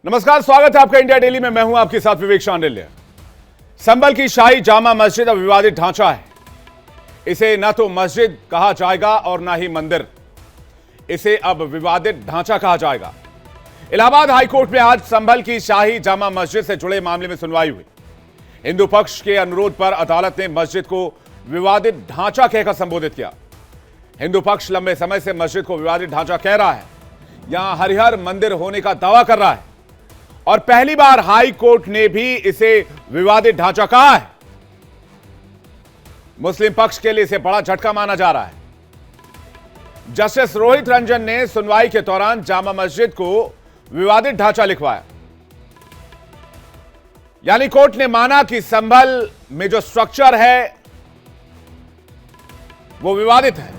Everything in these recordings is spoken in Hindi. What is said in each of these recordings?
नमस्कार, स्वागत है आपका इंडिया डेली में। मैं हूं आपके साथ विवेक शांडिल्य। संभल की शाही जामा मस्जिद अब विवादित ढांचा है। इसे न तो मस्जिद कहा जाएगा और ना ही मंदिर, इसे अब विवादित ढांचा कहा जाएगा। इलाहाबाद हाईकोर्ट में आज संभल की शाही जामा मस्जिद से जुड़े मामले में सुनवाई हुई। हिंदू पक्ष के अनुरोध पर अदालत ने मस्जिद को विवादित ढांचा कहकर संबोधित किया। हिंदू पक्ष लंबे समय से मस्जिद को विवादित ढांचा कह रहा है, यहां हरिहर मंदिर होने का दावा कर रहा है और पहली बार हाई कोर्ट ने भी इसे विवादित ढांचा कहा है। मुस्लिम पक्ष के लिए इसे बड़ा झटका माना जा रहा है। जस्टिस रोहित रंजन ने सुनवाई के दौरान जामा मस्जिद को विवादित ढांचा लिखवाया, यानी कोर्ट ने माना कि संभल में जो स्ट्रक्चर है वो विवादित है।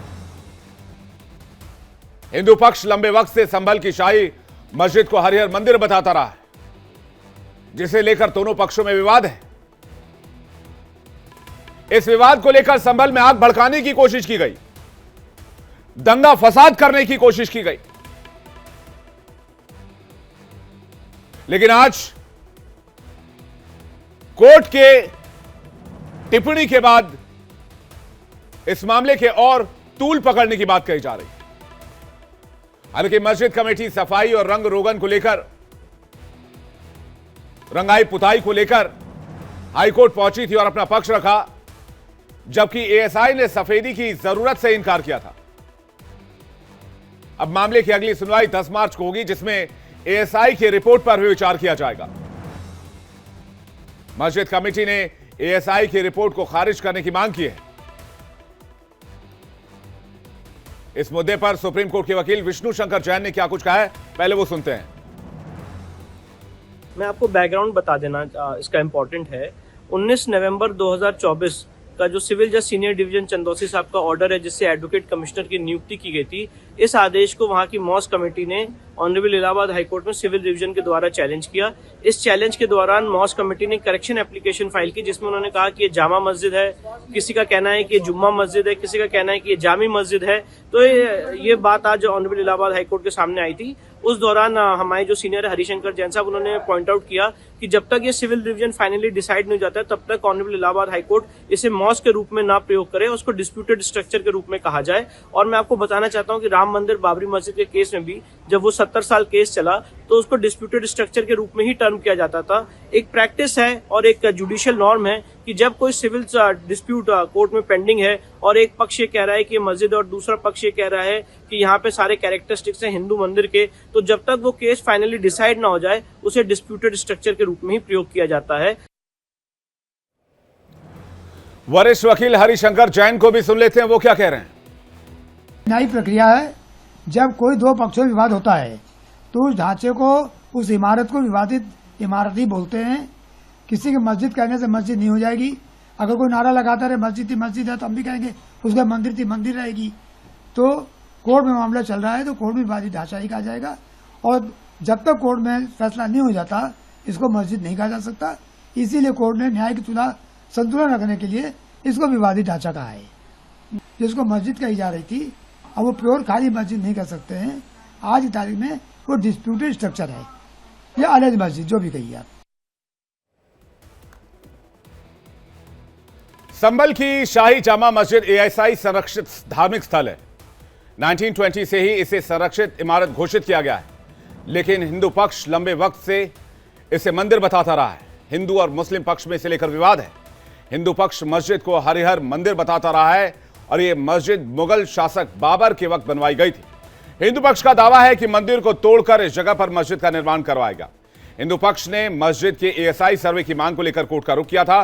हिंदू पक्ष लंबे वक्त से संभल की शाही मस्जिद को हरिहर मंदिर बताता रहा है, जिसे लेकर दोनों पक्षों में विवाद है। इस विवाद को लेकर संभल में आग भड़काने की कोशिश की गई, दंगा फसाद करने की कोशिश की गई, लेकिन आज कोर्ट के टिप्पणी के बाद इस मामले के और तूल पकड़ने की बात कही जा रही है। हालांकि मस्जिद कमेटी सफाई और रंग रोगन को लेकर, रंगाई पुताई को लेकर हाईकोर्ट पहुंची थी और अपना पक्ष रखा, जबकि एएसआई ने सफेदी की जरूरत से इनकार किया था। अब मामले की अगली सुनवाई 10 मार्च को होगी, जिसमें एएसआई की रिपोर्ट पर भी विचार किया जाएगा। मस्जिद कमेटी ने एएसआई की रिपोर्ट को खारिज करने की मांग की है। इस मुद्दे पर सुप्रीम कोर्ट के वकील विष्णु शंकर जैन ने क्या कुछ कहा है, पहले वो सुनते हैं। मैं आपको बैकग्राउंड बता देना, इसका इम्पोर्टेंट है। 19 नवंबर 2024 का जो सिविल जज सीनियर डिवीजन चंदौसी साहब का ऑर्डर है, जिससे एडवोकेट कमिश्नर की नियुक्ति की गई थी, इस आदेश को वहां की मॉस्क कमेटी ने ऑनरेबल इलाहाबाद हाईकोर्ट में सिविल डिवीजन के द्वारा चैलेंज किया। इस चैलेंज के दौरान मॉस्क कमेटी ने करेक्शन एप्लीकेशन फाइल की, जिसमें उन्होंने कहा कि ये जामा मस्जिद है, किसी का कहना है कि ये जुम्मा मस्जिद है, किसी का कहना है कि ये जामी मस्जिद है। तो ये बात आज ऑनरेबल इलाहाबाद हाईकोर्ट के सामने आई थी। उस दौरान हमारे जो सीनियर हरिशंकर जैन साहब, उन्होंने पॉइंट आउट किया कि जब तक ये सिविल डिवीजन फाइनली डिसाइड नहीं हो जाता है, तब तक ऑनरेबल इलाहाबाद हाईकोर्ट इसे मॉस्क के रूप में ना प्रयोग करे, उसको डिस्प्यूटेड स्ट्रक्चर के रूप में कहा जाए। और मैं आपको बताना चाहता हूं कि राम मंदिर बाबरी मस्जिद के केस में भी जब वो 70 साल केस चला, तो उसको डिस्प्यूटेड स्ट्रक्चर के रूप में ही टर्म किया जाता था। एक प्रैक्टिस है और एक जुडिशियल नॉर्म है कि जब कोई सिविल डिस्प्यूट कोर्ट में पेंडिंग है और एक पक्ष ये कह रहा है कि ये मस्जिद और दूसरा पक्ष ये कह रहा है कि यहाँ पे सारे कैरेक्टरिस्टिक्स हैं हिंदू मंदिर के, तो जब तक वो केस फाइनली डिसाइड ना हो जाए, उसे डिस्प्यूटेड स्ट्रक्चर के रूप में ही प्रयोग किया जाता है। वरिष्ठ वकील हरिशंकर जैन को भी सुन लेते हैं, वो क्या कह रहे हैं। नई प्रक्रिया है, जब कोई दो पक्षों में विवाद होता है तो उस ढांचे को, उस इमारत को विवादित इमारत ही बोलते हैं। किसी की मस्जिद कहने से मस्जिद नहीं हो जाएगी। अगर कोई नारा लगाता रहे मस्जिद थी मस्जिद है, तो हम भी कहेंगे उसका मंदिर थी मंदिर रहेगी। तो कोर्ट में मामला चल रहा है तो कोर्ट में विवादित ढांचा ही कहा जाएगा, और जब तक कोर्ट में फैसला नहीं हो जाता इसको मस्जिद नहीं कहा जा सकता। इसीलिए कोर्ट ने न्याय की संतुलन रखने के लिए इसको विवादित ढांचा कहा है। जिसको मस्जिद कही जा रही थी, अब वो प्योर खाली मस्जिद नहीं कर सकते हैं। आज की तारीख में वो डिस्प्यूटेड स्ट्रक्चर है या अलग मस्जिद, जो भी कही आप। संभल की शाही जामा मस्जिद एएसआई संरक्षित धार्मिक स्थल है। 1920 से ही इसे संरक्षित इमारत घोषित किया गया है, लेकिन हिंदू पक्ष लंबे वक्त से इसे मंदिर बताता रहा है। हिंदू और मुस्लिम पक्ष में इसे लेकर विवाद है। हिंदू पक्ष मस्जिद को हरिहर मंदिर बताता रहा है और यह मस्जिद मुगल शासक बाबर के वक्त बनवाई गई थी। हिंदू पक्ष का दावा है कि मंदिर को तोड़कर इस जगह पर मस्जिद का निर्माण करवाएगा। हिंदू पक्ष ने मस्जिद के एएसआई सर्वे की मांग को लेकर कोर्ट का रुख किया था।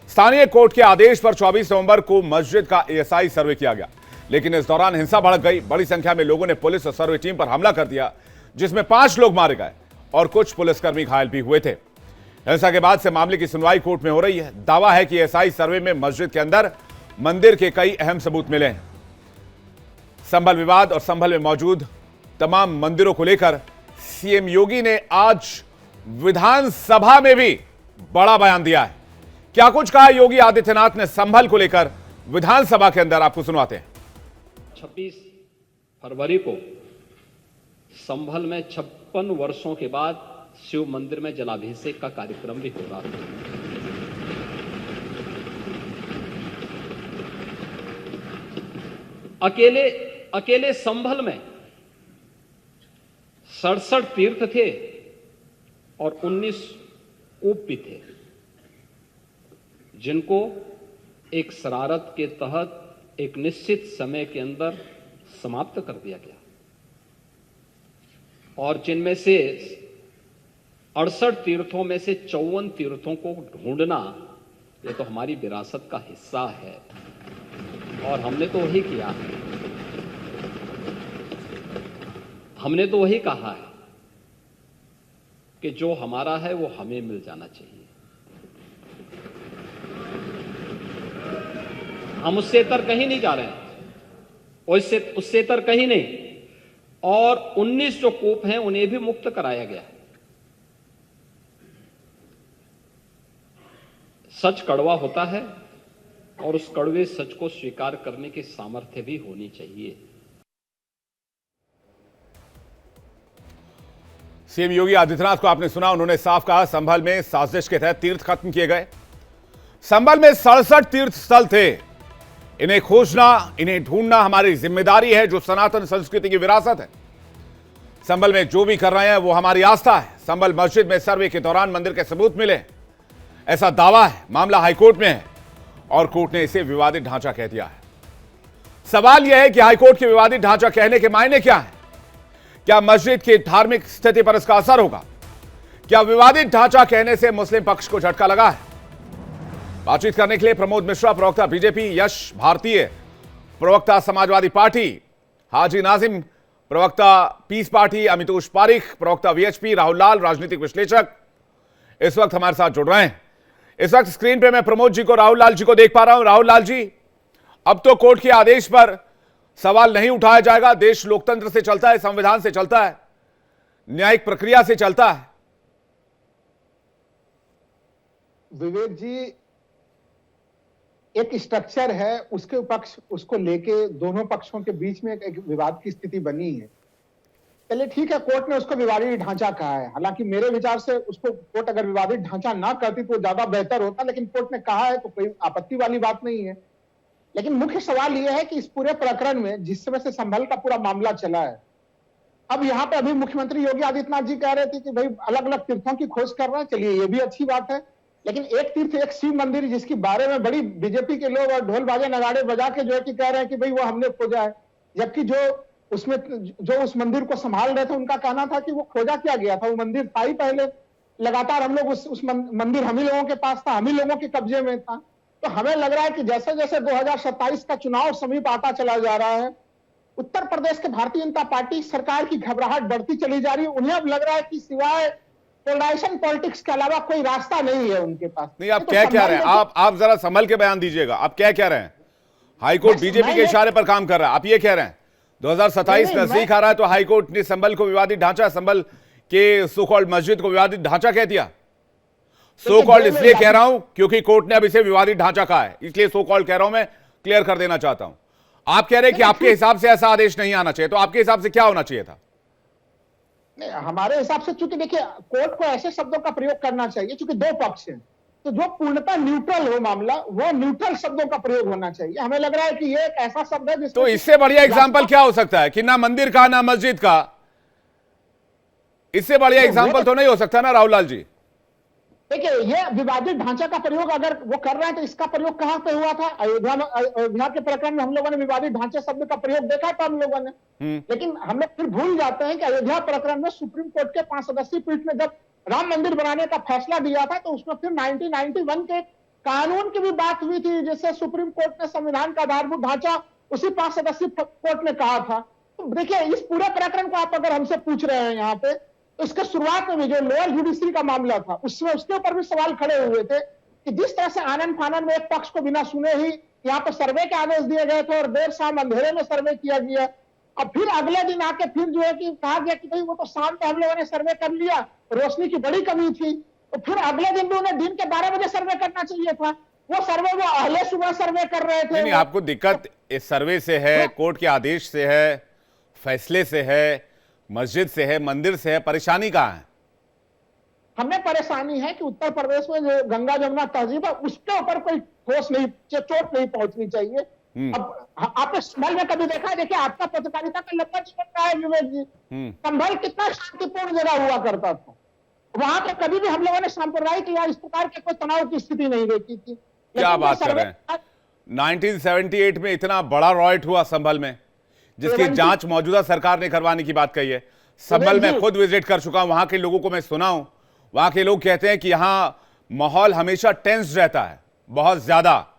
स्थानीय कोर्ट के आदेश पर 24 नवंबर को मस्जिद का एएसआई सर्वे किया गया, लेकिन इस दौरान हिंसा भड़क गई। बड़ी संख्या में लोगों ने पुलिस और सर्वे टीम पर हमला कर दिया, जिसमें 5 लोग मारे गए और कुछ पुलिसकर्मी घायल भी हुए थे। हिंसा के बाद से मामले की सुनवाई कोर्ट में हो रही है। दावा है कि एएसआई सर्वे में मस्जिद के अंदर मंदिर के कई अहम सबूत मिले हैं। संभल विवाद और संभल में मौजूद तमाम मंदिरों को लेकर सीएम योगी ने आज विधानसभा में भी बड़ा बयान दिया है। क्या कुछ कहा योगी आदित्यनाथ ने संभल को लेकर विधानसभा के अंदर, आपको सुनवाते हैं। 26 फरवरी को संभल में 56 वर्षों के बाद शिव मंदिर में जलाभिषेक का कार्यक्रम भी हो रहा था। अकेले संभल में 67 तीर्थ थे और 19 कूप भी थे, जिनको एक शरारत के तहत एक निश्चित समय के अंदर समाप्त कर दिया गया, और जिनमें से 68 तीर्थों में से 54 तीर्थों को ढूंढना ये तो हमारी विरासत का हिस्सा है, और हमने तो वही किया है। हमने तो वही कहा है कि जो हमारा है वो हमें मिल जाना चाहिए। हम उससे तर कहीं नहीं जा रहे हैं, उससे तर कहीं नहीं। और 19 जो कूप हैं उन्हें भी मुक्त कराया गया है। सच कड़वा होता है और उस कड़वे सच को स्वीकार करने की सामर्थ्य भी होनी चाहिए। सीएम योगी आदित्यनाथ को आपने सुना, उन्होंने साफ कहा संभल में साजिश के तहत तीर्थ खत्म किए गए। संभल में 67 तीर्थ स्थल थे, इन्हें खोजना, इन्हें ढूंढना हमारी जिम्मेदारी है, जो सनातन संस्कृति की विरासत है। संभल में जो भी कर रहे हैं वो हमारी आस्था है। संभल मस्जिद में सर्वे के दौरान मंदिर के सबूत मिले, ऐसा दावा है। मामला हाईकोर्ट में है और कोर्ट ने इसे विवादित ढांचा कह दिया है। सवाल यह है कि हाईकोर्ट के विवादित ढांचा कहने के मायने क्या है? क्या मस्जिद की धार्मिक स्थिति पर इसका असर होगा? क्या विवादित ढांचा कहने से मुस्लिम पक्ष को झटका लगा है? बातचीत करने के लिए प्रमोद मिश्रा, प्रवक्ता बीजेपी, यश भारतीय, प्रवक्ता समाजवादी पार्टी, हाजी नाजिम, प्रवक्ता पीस पार्टी, अमितोष पारिख, प्रवक्ता वीएचपी, राहुल लाल, राजनीतिक विश्लेषक, इस वक्त हमारे साथ जुड़ रहे हैं। इस वक्त स्क्रीन पे मैं प्रमोद जी को, राहुल लाल जी को देख पा रहा हूं। राहुल लाल जी, अब तो कोर्ट के आदेश पर सवाल नहीं उठाया जाएगा। देश लोकतंत्र से चलता है, संविधान से चलता है, न्यायिक प्रक्रिया से चलता है। विवेक जी, एक स्ट्रक्चर है, उसके पक्ष उसको लेके दोनों पक्षों के बीच में एक विवाद की स्थिति बनी है। चलिए ठीक है, कोर्ट ने उसको विवादित ढांचा कहा है। हालांकि मेरे विचार से उसको कोर्ट अगर विवादित ढांचा ना करती तो ज्यादा बेहतर होता, लेकिन कोर्ट ने कहा है तो कोई आपत्ति वाली बात नहीं है। लेकिन मुख्य सवाल यह है कि इस पूरे प्रकरण में जिस समय से संभल का पूरा मामला चला है, अब यहाँ पे अभी मुख्यमंत्री योगी आदित्यनाथ जी कह रहे थे कि भाई अलग अलग तीर्थों की खोज कर रहे हैं। चलिए ये भी अच्छी बात है, लेकिन एक तीर्थ एक शिव मंदिर जिसके बारे में बड़ी बीजेपी के लोग और ढोल बाजे नगाड़े बजा के जो है कि कह रहे हैं कि भाई वो हमने खोजा है, जबकि जो उस मंदिर को संभाल रहे थे उनका कहना था कि वो खोजा क्या गया था, वो मंदिर था ही पहले। लगातार हम लोग उस मंदिर हम ही लोगों के पास था, हम ही लोगों के कब्जे में था। तो हमें लग रहा है कि जैसे जैसे 2027 का चुनाव समीप आता चला जा रहा है, उत्तर प्रदेश के भारतीय जनता पार्टी सरकार की घबराहट बढ़ती चली जा रही है। उन्हें अब लग रहा है कि सिवाय पोलराइजेशन पॉलिटिक्स के अलावा कोई रास्ता नहीं है उनके पास। नहीं, आप क्या कह रहे हैं? आप जरा संभल के बयान दीजिएगा, आप क्या कह रहे हैं? हाईकोर्ट बीजेपी के इशारे पर काम कर रहा है, आप ये कह रहे हैं 2027 नजदीक आ रहा है तो हाईकोर्ट ने संभल को विवादित ढांचा, संभल के सो कॉल्ड मस्जिद को विवादित ढांचा कह दिया। सो कॉल्ड इसलिए कह रहा हूं क्योंकि कोर्ट ने अब इसे विवादित ढांचा कहा है, इसलिए सो कॉल्ड कह रहा हूं, मैं क्लियर कर देना चाहता हूं। आप कह रहे हैं कि आपके हिसाब से ऐसा आदेश नहीं आना चाहिए, तो आपके हिसाब से क्या होना चाहिए था? नहीं, हमारे हिसाब से चूंकि देखिए कोर्ट को ऐसे शब्दों का प्रयोग करना चाहिए, चूंकि दो पक्ष हैं, तो जो पूर्णतः न्यूट्रल हो मामला, वो न्यूट्रल शब्दों का प्रयोग होना चाहिए। हमें लग रहा है कि ये एक ऐसा शब्द है तो इससे बढ़िया एग्जाम्पल क्या हो सकता है कि ना मंदिर का ना मस्जिद का? इससे बढ़िया एग्जाम्पल तो नहीं हो सकता ना राहुल लाल जी? देखिए, ये विवादित ढांचा का प्रयोग अगर वो कर रहे हैं तो इसका प्रयोग कहां पे हुआ था? अयोध्या के प्रकरण में हम लोगों ने विवादित ढांचे शब्द का प्रयोग देखा था हम लोगों ने। लेकिन हम लोग फिर भूल जाते हैं कि अयोध्या प्रकरण में सुप्रीम कोर्ट के 5 सदस्यीय पीठ ने जब राम मंदिर बनाने का फैसला दिया था तो उसमें फिर 1991 के कानून की भी बात हुई थी, जिससे सुप्रीम कोर्ट ने संविधान का आधारभूत ढांचा उसी 5 सदस्यीय कोर्ट ने कहा था। तो देखिए, इस पूरे प्रकरण को आप अगर हमसे पूछ रहे हैं यहाँ पे, तो इसके शुरुआत में भी जो लोअर जुडिशरी का मामला था उसमें उसके ऊपर भी सवाल खड़े हुए थे कि जिस तरह से आनंद फानन में एक पक्ष को बिना सुने ही यहाँ पे सर्वे के आदेश दिए गए थे और देर शाम अंधेरे में सर्वे किया गया, और फिर अगले दिन आके फिर जो है कि कहा गया कि भाई वो तो शाम को हम लोगों ने सर्वे कर लिया, रोशनी की बड़ी कमी थी, तो फिर अगले दिन भी उन्हें दिन के 12 बजे सर्वे करना चाहिए था। वो सर्वे वो अहले सुबह सर्वे कर रहे थे। नहीं, आपको दिक्कत इस सर्वे से है, कोर्ट के आदेश से है, फैसले से है, मस्जिद से है, मंदिर से है, परेशानी कहां है? हमें परेशानी है कि उत्तर प्रदेश में जो गंगा जमुना तहजीब है उसके ऊपर कोई ठोस नहीं, चोट नहीं पहुंचनी चाहिए। अब आपने संभल में कभी देखा है? देखिए, आपका पत्रकारिता का लंबा जीवन रहा है विवेक जी। संभल कितना शांतिपूर्ण जगह हुआ करता था। वहां पे कभी भी हम लोगों ने सांप्रदायिक या इस प्रकार के कोई तनाव की स्थिति नहीं देखी थी। क्या बात कर रहे हैं? 1978 में इतना बड़ा रॉयट हुआ संभल में, जिसकी जांच मौजूदा सरकार ने करवाने की बात कही है। संभल में खुद विजिट कर चुका हूं, वहां के लोगों को मैं सुना हूं। वहां के लोग कहते हैं कि यहां माहौल हमेशा टेंस रहता है, बहुत ज्यादा।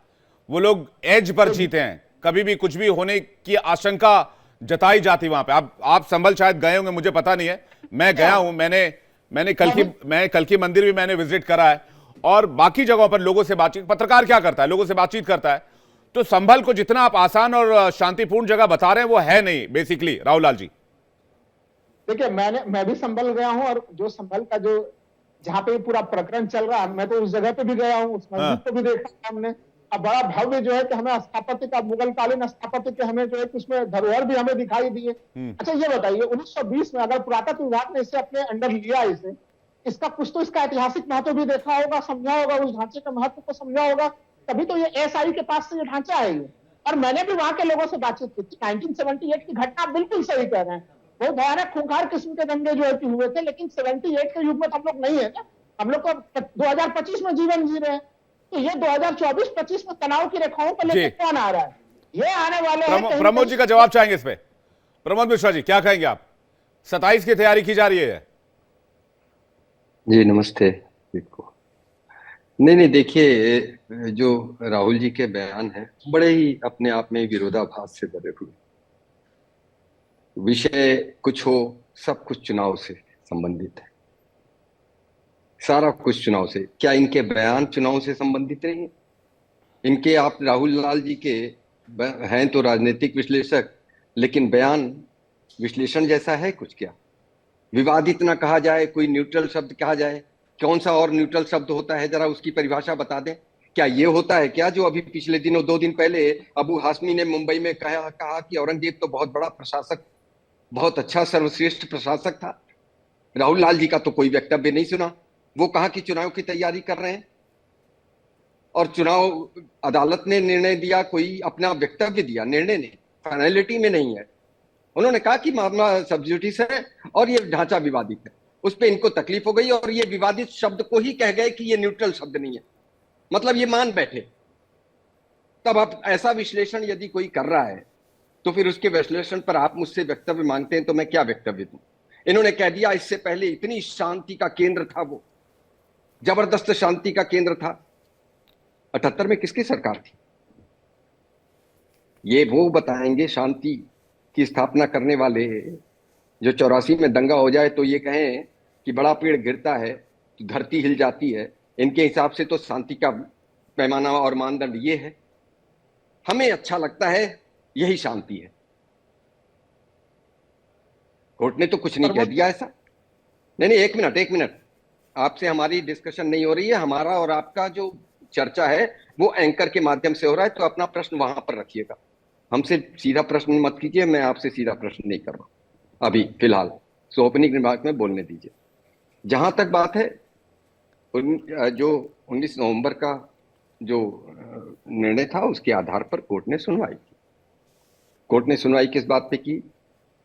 वो लोग एज पर जीते हैं, कभी भी कुछ भी होने की आशंका जताई जाती वहां पे। आप संभल शायद गए होंगे, मुझे पता नहीं है। मैं गया हूं, मैंने कल की मंदिर भी मैंने विजिट करा है, और बाकी जगहों पर लोगों से बातचीत, पत्रकार क्या करता है, लोगों से बातचीत करता है। तो संभल को जितना आप आसान और शांतिपूर्ण जगह बता रहे हैं वो है नहीं बेसिकली, राहुल लाल जी। देखिए, मैं भी संभल गया हूं, और जो संभल का जो जहां पे पूरा प्रकरण चल रहा है, मैं तो उस जगह पे भी गया हूं, उस मस्जिद को भी देखा हमने। अब बड़ा भव्य जो है कि हमें स्थापत्य का, मुगल कालीन स्थापत्य के हमें जो है कि उसमें धरोहर भी हमें दिखाई दिए। अच्छा, ये बताइए 1920 में अगर पुरातत्व विभाग ने इसे अपने अंडर लिया, इसे इसका कुछ तो इसका ऐतिहासिक महत्व भी देखा होगा, समझा होगा, उस ढांचे के महत्व को समझा होगा, तभी तो ये एसआई के पास से ये ढांचा है ये। और मैंने भी वहां के लोगों से बातचीत की थी। 1978 की घटना आप बिल्कुल सही कह रहे हैं, बहुत भयानक खूंखार किस्म के दंगे जो है कि हुए थे, लेकिन 78 के युग में हम लोग नहीं है ना, हम लोग को 2025 में जीवन जी रहे हैं। तो ये 2024-25 में तनाव की रेखाओं पर लेकर कौन आ रहा है? ये आने वाले हैं। प्रमोद जी का जवाब चाहेंगे इस पे। प्रमोद मिश्रा जी, क्या कहेंगे आप? 27 की तैयारी की जा रही है। जी नमस्ते। नहीं, देखिए, जो राहुल जी के बयान हैं बड़े ही अपने आप में विरोधाभास से भरे हुए। विषय कुछ हो, सब कुछ चुनाव से संबंधित है, सारा कुछ चुनाव से। क्या इनके बयान चुनाव से संबंधित नहीं है? इनके, आप राहुल लाल जी के हैं तो राजनीतिक विश्लेषक, लेकिन बयान विश्लेषण जैसा है कुछ क्या? विवादित ना कहा जाए, कोई न्यूट्रल शब्द कहा जाए। कौन सा और न्यूट्रल शब्द होता है, जरा उसकी परिभाषा बता दें। क्या ये होता है क्या जो अभी पिछले दिनों 2 दिन पहले अबू हाशमी ने मुंबई में कहा कि औरंगजेब तो बहुत बड़ा प्रशासक, बहुत अच्छा सर्वश्रेष्ठ प्रशासक था। राहुल लाल जी का तो कोई वक्तव्य नहीं सुना। वो कहा कि चुनाव की तैयारी कर रहे हैं, और चुनाव अदालत ने निर्णय दिया, कोई अपना वक्तव्य दिया, निर्णय नहीं, फाइनलिटी में नहीं है। उन्होंने कहा कि मामला सब्जुडिस है और ये ढांचा विवादित है। उस पर इनको तकलीफ हो गई और ये विवादित शब्द को ही कह गए कि ये न्यूट्रल शब्द नहीं है, मतलब ये मान बैठे। तब आप ऐसा विश्लेषण यदि कोई कर रहा है तो फिर उसके विश्लेषण पर आप मुझसे वक्तव्य मांगते हैं, तो मैं क्या वक्तव्य दूं? इन्होंने कह दिया इससे पहले इतनी शांति का केंद्र था, वो जबरदस्त शांति का केंद्र था। 78 में किसकी सरकार थी? ये वो बताएंगे शांति की स्थापना करने वाले, जो 84 में दंगा हो जाए तो ये कहें कि बड़ा पेड़ गिरता है तो धरती हिल जाती है। इनके हिसाब से तो शांति का पैमाना और मानदंड ये है। हमें अच्छा लगता है, यही शांति है। कोर्ट ने तो कुछ नहीं कह दिया ऐसा। नहीं, एक मिनट, आपसे हमारी डिस्कशन नहीं हो रही है। हमारा और आपका जो चर्चा है वो एंकर के माध्यम से हो रहा है, तो अपना प्रश्न वहां पर रखिएगा। हमसे सीधा प्रश्न मत कीजिए, मैं आपसे सीधा प्रश्न नहीं कर रहा अभी फिलहाल। सो ओपनिंग रिमार्क में बोलने दीजिए। जहां तक बात है जो 19 नवंबर का जो निर्णय था, उसके आधार पर कोर्ट ने सुनवाई की। कोर्ट ने सुनवाई किस बात पे की?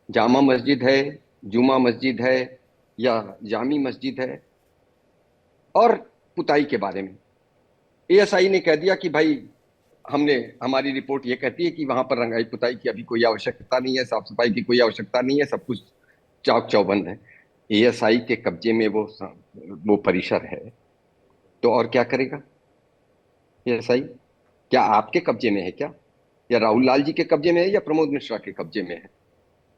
जामा मस्जिद है, जुमा मस्जिद है या जामी मस्जिद है, और पुताई के बारे में। एएसआई ने कह दिया कि भाई हमारी रिपोर्ट ये कहती है कि वहां पर रंगाई पुताई की अभी कोई आवश्यकता नहीं है, साफ सफाई की कोई आवश्यकता नहीं है, सब कुछ चाक चौबंद है। एएसआई के कब्जे में वो परिसर है, तो और क्या करेगा एएसआई? क्या आपके कब्जे में है क्या, या राहुल लाल जी के कब्जे में है, या प्रमोद मिश्रा के कब्जे में है?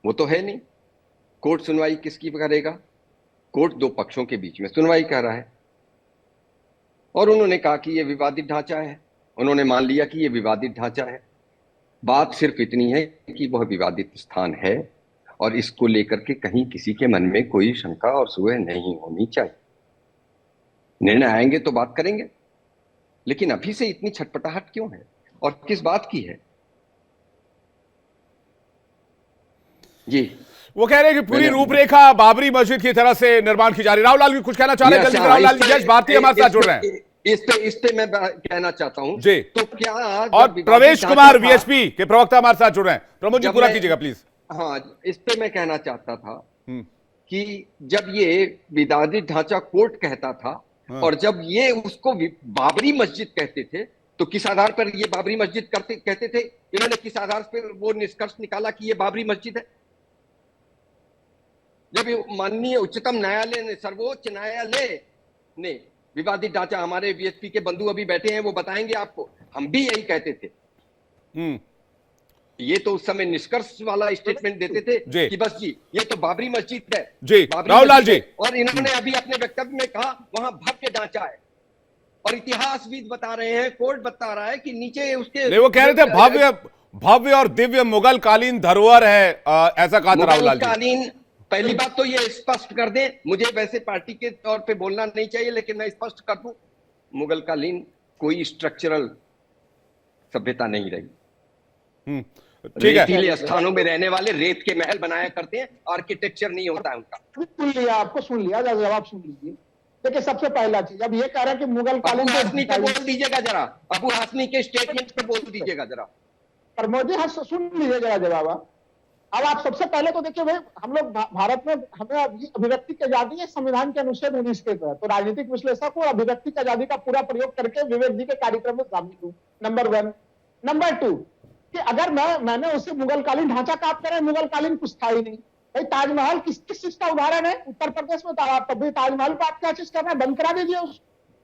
वो तो है नहीं। कोर्ट सुनवाई किसकी करेगा? कोर्ट 2 पक्षों के बीच में सुनवाई कर रहा है, और उन्होंने कहा कि ये विवादित ढांचा है। उन्होंने मान लिया कि ये विवादित ढांचा है। बात सिर्फ इतनी है कि वह विवादित स्थान है, और इसको लेकर के कहीं किसी के मन में कोई शंका और सुबह नहीं होनी चाहिए। निर्णय आएंगे तो बात करेंगे, लेकिन अभी से इतनी छटपटाहट क्यों है और किस बात की है? जी वो कह रहे हैं कि पूरी रूपरेखा बाबरी मस्जिद की तरह से निर्माण की जा रही है। राहुल लाल भी कुछ कहना चाह रहे हैं, जल्दी राहुल लाल यश भारती हमारे साथ जुड़ रहे हैं। इस पे मैं कहना चाहता हूं जी। तो क्या और प्रवेश कुमार वीएचपी के प्रवक्ता हमारे साथ जुड़ रहे हैं। प्रमोद जी पूरा कीजिएगा प्लीज। हाँ, इस पे मैं कहना चाहता था कि जब ये विवादित ढांचा कोर्ट कहता था और जब ये उसको बाबरी मस्जिद कहते थे, तो किस आधार पर ये बाबरी मस्जिद कहते थे? इन्होंने किस आधार पर वो निष्कर्ष निकाला कि ये बाबरी मस्जिद है? जब माननीय उच्चतम न्यायालय ने, सर्वोच्च न्यायालय ने विवादित ढांचा, हमारे वीएचपी के बंधु अभी बैठे हैं, वो बताएंगे आपको, हम भी यही कहते थे। ये तो उस समय निष्कर्ष वाला स्टेटमेंट देते थे कि बस जी ये तो बाबरी मस्जिद है जी। राहुल लाल जी, और इन्होंने अभी अपने वक्तव्य में कहा वहां भव्य ढांचा है, और इतिहासविद बता रहे हैं, कोर्ट बता रहा है कि नीचे उसके वो कह रहे थे भव्य और दिव्य मुगल कालीन धरोहर है, ऐसा कहा था राहुल लाल जी। पहली बात तो ये स्पष्ट कर दें, मुझे वैसे पार्टी के तौर पे बोलना नहीं चाहिए, लेकिन मैं स्पष्ट कर दूं, मुगल कालीन कोई स्ट्रक्चरल सभ्यता नहीं रही। ठीक है। रेतीले स्थानों में रहने वाले रेत के महल बनाया करते हैं, आर्किटेक्चर नहीं होता है उनका। सुन लिया, आपको सुन लिया, जवाब सुन लीजिए। देखिए सबसे पहला चीज, अब ये कह रहे हैं कि मुगल कालीन पे बोल दीजिएगा जरा, अबू हाशमी के स्टेटमेंट पे बोल दीजिएगा जरा। प्रमोद जी, हाँ सुन लीजिए जरा जवाब। अब आप सबसे पहले तो देखिए भाई, हम लोग भारत में हमें अभिव्यक्ति की आजादी है संविधान के अनुच्छेद 19 के तहत, तो राजनीतिक विश्लेषक को अभिव्यक्ति की आजादी का पूरा प्रयोग करके विवेक जी के कार्यक्रम में शामिल हूँ, नंबर 1। नंबर 2 कि अगर मैंने उसे मुगल कालीन ढांचा का आप करें, मुगल कालीन कुछ था ही नहीं भाई। ताजमहल किस चीज का उदाहरण है? उत्तर प्रदेश में तब भी ताजमहल को आप क्या चीज कर रहे हैं? बंद करा दीजिए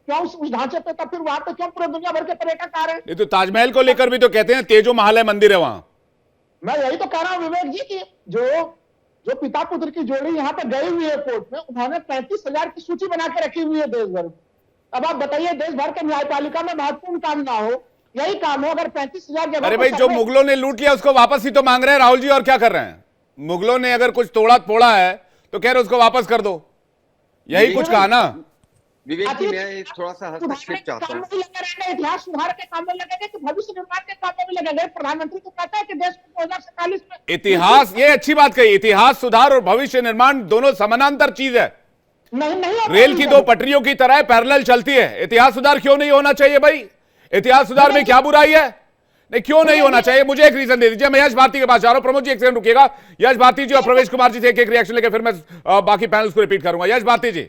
क्यों उस ढांचे पे, तब फिर वहां पे क्यों पूरे दुनिया भर के पर्यटक आ रहे हैं? ये तो ताजमहल को लेकर भी तो कहते हैं तेजो महालय मंदिर है वहां। मैं यही तो कह रहा हूं विवेक जी की जो पिता पुत्र की जोड़ी यहाँ पे गई हुई है कोर्ट में, उन्होंने 35,000 की सूची बना के रखी हुई है देश भर में। अब आप बताइए, देश भर के न्यायपालिका में महत्वपूर्ण काम ना हो, यही काम हो, अगर 35,000 जगह। अरे भाई, जो मुगलों ने लूट लिया उसको वापस ही तो मांग रहे हैं राहुल जी, और क्या कर रहे हैं? मुगलों ने अगर कुछ तोड़ा फोड़ा है तो कह रहे उसको वापस कर दो, यही कुछ कहा ना। विवेक जी, मैं थोड़ा सा हस्तक्षेप चाहता हूं। इतिहास सुधार के काम में लगेंगे कि भविष्य निर्माण के काम में भी लगेंगे? प्रधानमंत्री तो कहता है कि देश को 2047 में इतिहास, ये अच्छी बात कही, इतिहास सुधार और भविष्य निर्माण दोनों समानांतर चीज है। नहीं रेल की 2 पटरियों की तरह पैरेलल चलती है। इतिहास सुधार क्यों नहीं होना चाहिए भाई? इतिहास सुधार में क्या बुराई है? नहीं, क्यों नहीं होना चाहिए? मुझे एक रीजन दे दीजिए। मैं यश भारती के पास जा रहा हूं। प्रमोद जी एक सेकंड रुकिएगा। यश भारती जी और प्रवेश कुमार जी से एक रिएक्शन लेकर फिर मैं बाकी पैनल्स को रिपीट करूंगा। यश भारती जी,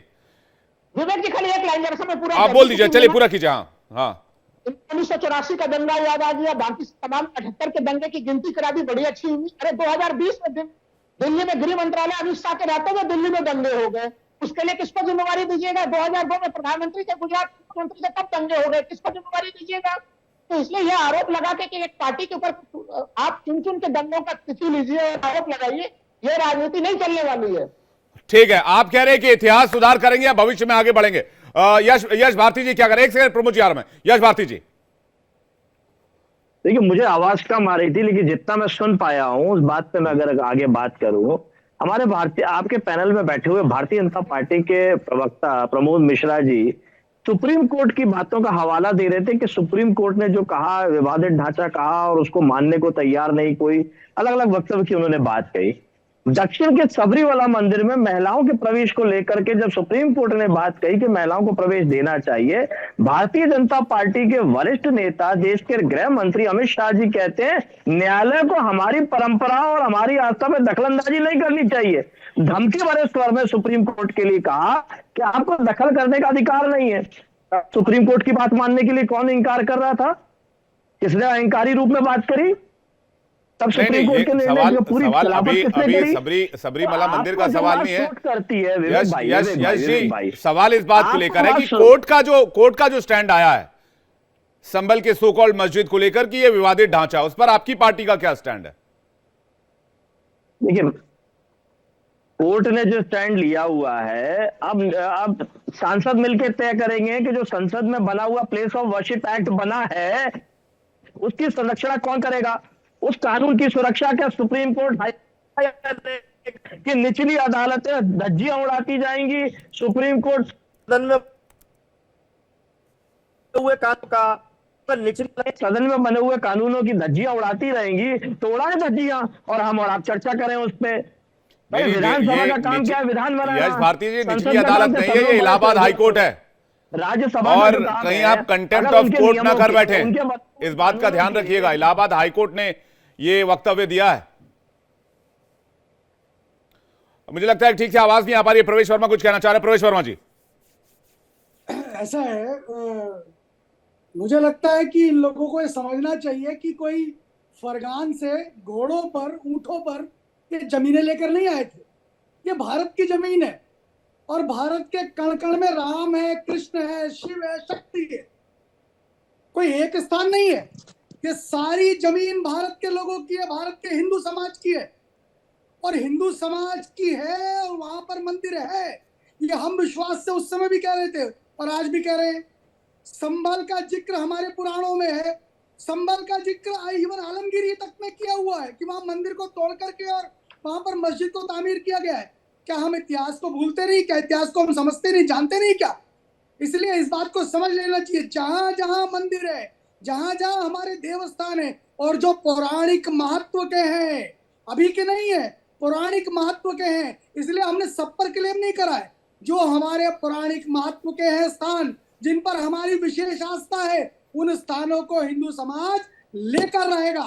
विवेक जी खाली एक लाइन जरा पूरा आप बोल दीजिए, चलिए पूरा कीजिए। हाँ, 1984 का दंगा याद आ गया, बाकी तमाम 78 के दंगे की गिनती करा दी, बड़ी अच्छी हुई। अरे 2020 में दिल्ली में गृह मंत्रालय अमित शाह के रहते हुए दिल्ली में दंगे हो गए, उसके लिए किसको जिम्मेवारी दीजिएगा? 2002 में प्रधानमंत्री के गुजरात मुख्यमंत्री से कब दंगे हो गए, किसको जिम्मेवारी दीजिएगा? तो इसलिए यह आरोप लगा के कि एक पार्टी के ऊपर आप चुन के दंगों का तिथि लीजिए और आरोप लगाइए, यह राजनीति नहीं चलने वाली है। ठीक है, आप कह रहे हैं कि इतिहास सुधार करेंगे या भविष्य में आगे बढ़ेंगे। यश भारती जी क्या करें? एक सेकंड प्रमोद जी आ रहा हूं। यश भारती जी, देखिए मुझे आवाज कम आ रही थी, लेकिन जितना मैं सुन पाया हूं उस बात पे मैं अगर आगे बात करूं, हमारे भारतीय आपके पैनल में बैठे हुए भारतीय जनता पार्टी के प्रवक्ता प्रमोद मिश्रा जी सुप्रीम कोर्ट की बातों का हवाला दे रहे थे कि सुप्रीम कोर्ट ने जो कहा, विवादित ढांचा कहा और उसको मानने को तैयार नहीं, कोई अलग अलग वक्तव्य की उन्होंने बात कही। दक्षिण के सबरीवाला मंदिर में महिलाओं के प्रवेश को लेकर के जब सुप्रीम कोर्ट ने बात कही कि महिलाओं को प्रवेश देना चाहिए, भारतीय जनता पार्टी के वरिष्ठ नेता देश के गृह मंत्री अमित शाह जी कहते हैं न्यायालय को हमारी परंपरा और हमारी आस्था में दखलंदाजी नहीं करनी चाहिए। धमकी भरे स्वर में सुप्रीम कोर्ट के लिए कहा कि आपको दखल करने का अधिकार नहीं है। सुप्रीम कोर्ट की बात मानने के लिए कौन इंकार कर रहा था? किसने अहंकारी रूप में बात करी? तब सुप्रीम कोर्ट के निर्णय की पूरी खिलाफत किसने करी? सबरीमला मंदिर का सवाल नहीं है, करती है विवेक भाई। यश जी, सवाल इस बात को लेकर है कि कोर्ट का जो स्टैंड आया है संभल के सो कॉल्ड मस्जिद को लेकर कि ये विवादित ढांचा, उस पर आपकी पार्टी का क्या स्टैंड है? देखिए, कोर्ट ने जो स्टैंड लिया हुआ है, अब सांसद मिलकर तय करेंगे कि जो संसद में बना हुआ प्लेस ऑफ वर्शिप एक्ट बना है उसकी संरक्षण कौन करेगा? उस कानून की सुरक्षा क्या सुप्रीम कोर्ट की निचली अदालतें धज्जियां उड़ाती जाएंगी? सुप्रीम कोर्ट सदन में हुए कानून का निचली सदन में बने हुए कानूनों की धज्जियां उड़ाती रहेंगी, तो उड़ाए धज्जियां और हम और आप चर्चा करें उस पर। भाई विधानसभा का काम क्या है? विधान बनाना। यश भारती जी, संसद निचली का काम अदालत तो नहीं सब है, ये लोग इलाहाबाद बड़े हाई कोर्ट है। राज्यसभा और का जो काम कहीं है, आप कंटेम्प्ट अगर ऑफ उनके कोर्ट ना नियमों कर के- बैठे, उनके इस बात का ध्यान रखिएगा। इलाहाबाद हाई कोर्ट ने ये वक्तव्य दिया है। मुझे लगता है ठीक से आवाज नहीं आ पा रही है। प्रवेश वर्मा कुछ कहना चाह रहे हैं। प्रवेश वर्मा जी, ऐसा है, मुझे लगता है कि इन लोगों को ये समझना चाहिए कि कोई फरगान से घोड़ों पर, ऊंटों पर ये जमीनें लेकर नहीं आए थे। ये भारत की जमीन है और भारत के कण कण में राम है, कृष्ण है, शिव है, शक्ति है। कोई एक स्थान नहीं है। ये सारी जमीन भारत के लोगों की है, भारत के हिंदू समाज की है और हिंदू समाज की है और वहां पर मंदिर है। ये हम विश्वास से उस समय भी कह रहे थे और आज भी कह रहे हैं। संभल का जिक्र हमारे पुराणों में है। संभल का जिक्र इवन आलमगीर तक में किया हुआ है कि वहां मंदिर को तोड़ करके और वहां पर मस्जिद को तामीर किया गया है। क्या हम इतिहास को भूलते नहीं? क्या इतिहास को हम समझते नहीं, जानते नहीं क्या? इसलिए इस बात को समझ लेना चाहिए। जहां जहां मंदिर है, जहां जहां हमारे देवस्थान है और जो पौराणिक महत्व के हैं, अभी के नहीं है, पौराणिक महत्व के हैं, इसलिए हमने सब पर क्लेम नहीं करा है। जो हमारे पौराणिक महत्व के हैं स्थान, जिन पर हमारी विशेष आस्था है, उन स्थानों को हिंदू समाज लेकर रहेगा।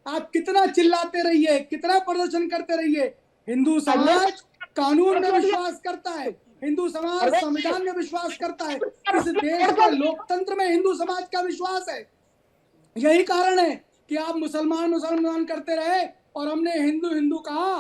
आप कितना चिल्लाते रहिए, कितना प्रदर्शन करते रहिए, हिंदू समाज कानून में विश्वास करता है, हिंदू समाज संविधान में विश्वास करता है, इस देश के लोकतंत्र में हिंदू समाज का विश्वास है। यही कारण है कि आप मुसलमान मुसलमान करते रहे और हमने हिंदू हिंदू कहा,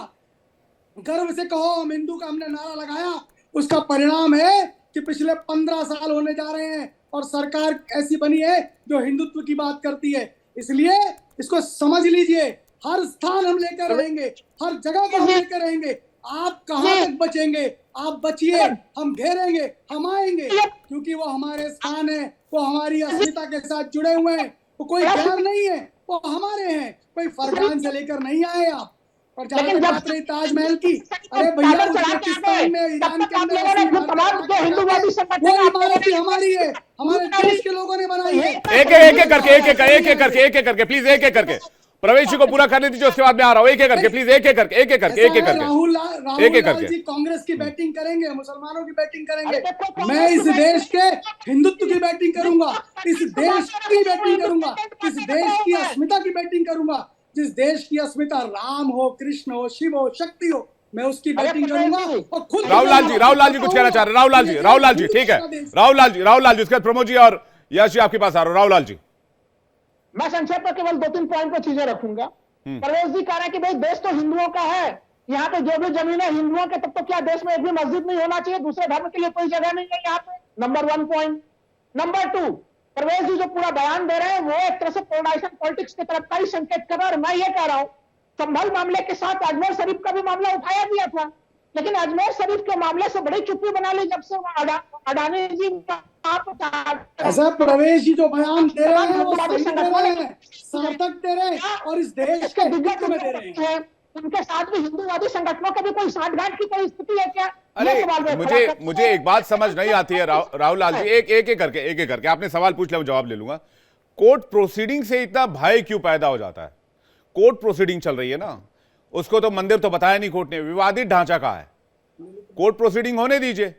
गर्व से कहो हम हिंदू का हमने नारा लगाया। उसका परिणाम है कि पिछले 15 साल होने जा रहे हैं और सरकार ऐसी बनी है जो हिंदुत्व की बात करती है। इसलिए इसको समझ लीजिए, हर स्थान हम लेकर रहेंगे, हर जगह को हम लेकर रहेंगे। आप कहां तक बचेंगे? आप बचिए, हम घेरेंगे, हम आएंगे, क्योंकि वो हमारे स्थान है, वो हमारी अस्मिता के साथ जुड़े हुए हैं। वो कोई गैर नहीं है, वो हमारे हैं। कोई फरगान से लेकर नहीं आए आप। और जहां तक बात रही ताजमहल की, अरे भैया उज्बेकिस्तान में, ईरान के अंदर वो इमारत भी हमारी है, हमारे देश के लोगों ने बनाई है। एक एक करके प्लीज, एक एक करके प्रवेश जी को पूरा करने दीजिए, उसके बाद मैं आ रहा हूं। एक एक करके प्लीज, एक एक करके राहुल लाल जी कांग्रेस की बैटिंग करेंगे, मुसलमानों की बैटिंग करेंगे। मैं इस देश के हिंदुत्व की बैटिंग करूंगा, इस देश की बैटिंग करूंगा, इस देश की अस्मिता की बैटिंग करूंगा। जिस देश की अस्मिता राम हो, कृष्ण हो, शिव हो, शक्ति हो, मैं उसकी बैटिंग करूंगा। और खुद राहुल लाल जी कुछ कहना चाह रहे हैं। राहुल लाल जी ठीक है। राहुल लाल जी, उसके बाद प्रमोद जी और यश जी आपके पास आ रहा हूं। राहुल लाल जी, मैं संक्षेप में केवल 2-3 पॉइंट पर चीजें रखूंगा। परवेश जी कह रहे हैं कि भाई देश तो हिंदुओं का है, यहाँ पे जो भी जमीन है हिंदुओं के, तब तो क्या देश में एक भी मस्जिद नहीं होना चाहिए? दूसरे धर्म के लिए कोई जगह नहीं है यहाँ पे? Number 1 point. नंबर 2, परवेश जी जो पूरा बयान दे रहे हैं वो एक तरह से पोलराइजेशन पॉलिटिक्स की तरफ का ही संकेत कर रहा है। और मैं ये कह रहा हूं, संभल मामले के साथ अजमेर शरीफ का भी मामला उठाया गया था, लेकिन अजमेर शरीफ के मामले से बड़ी चुप्पी बना ली जब से अडानी जी ऐसा प्रवेश जी जो बयान दे रहे हैं वो सही दे रहे हैं, सार्थक दे रहे हैं और इस देश के हित में दे रहे हैं। उनके साथ भी हिंदूवादी संगठनों के भी कोई साठगांठ की कोई स्थिति है क्या? अरे मुझे एक बात समझ नहीं आती है राहुल लाल जी, एक करके आपने सवाल पूछ लिया, मैं जवाब ले लूंगा। कोर्ट प्रोसीडिंग से इतना भय क्यों पैदा हो जाता है? कोर्ट प्रोसीडिंग चल रही है ना, उसको तो मंदिर तो बताया नहीं कोर्ट ने, विवादित ढांचा कहा है। कोर्ट प्रोसीडिंग होने दीजिए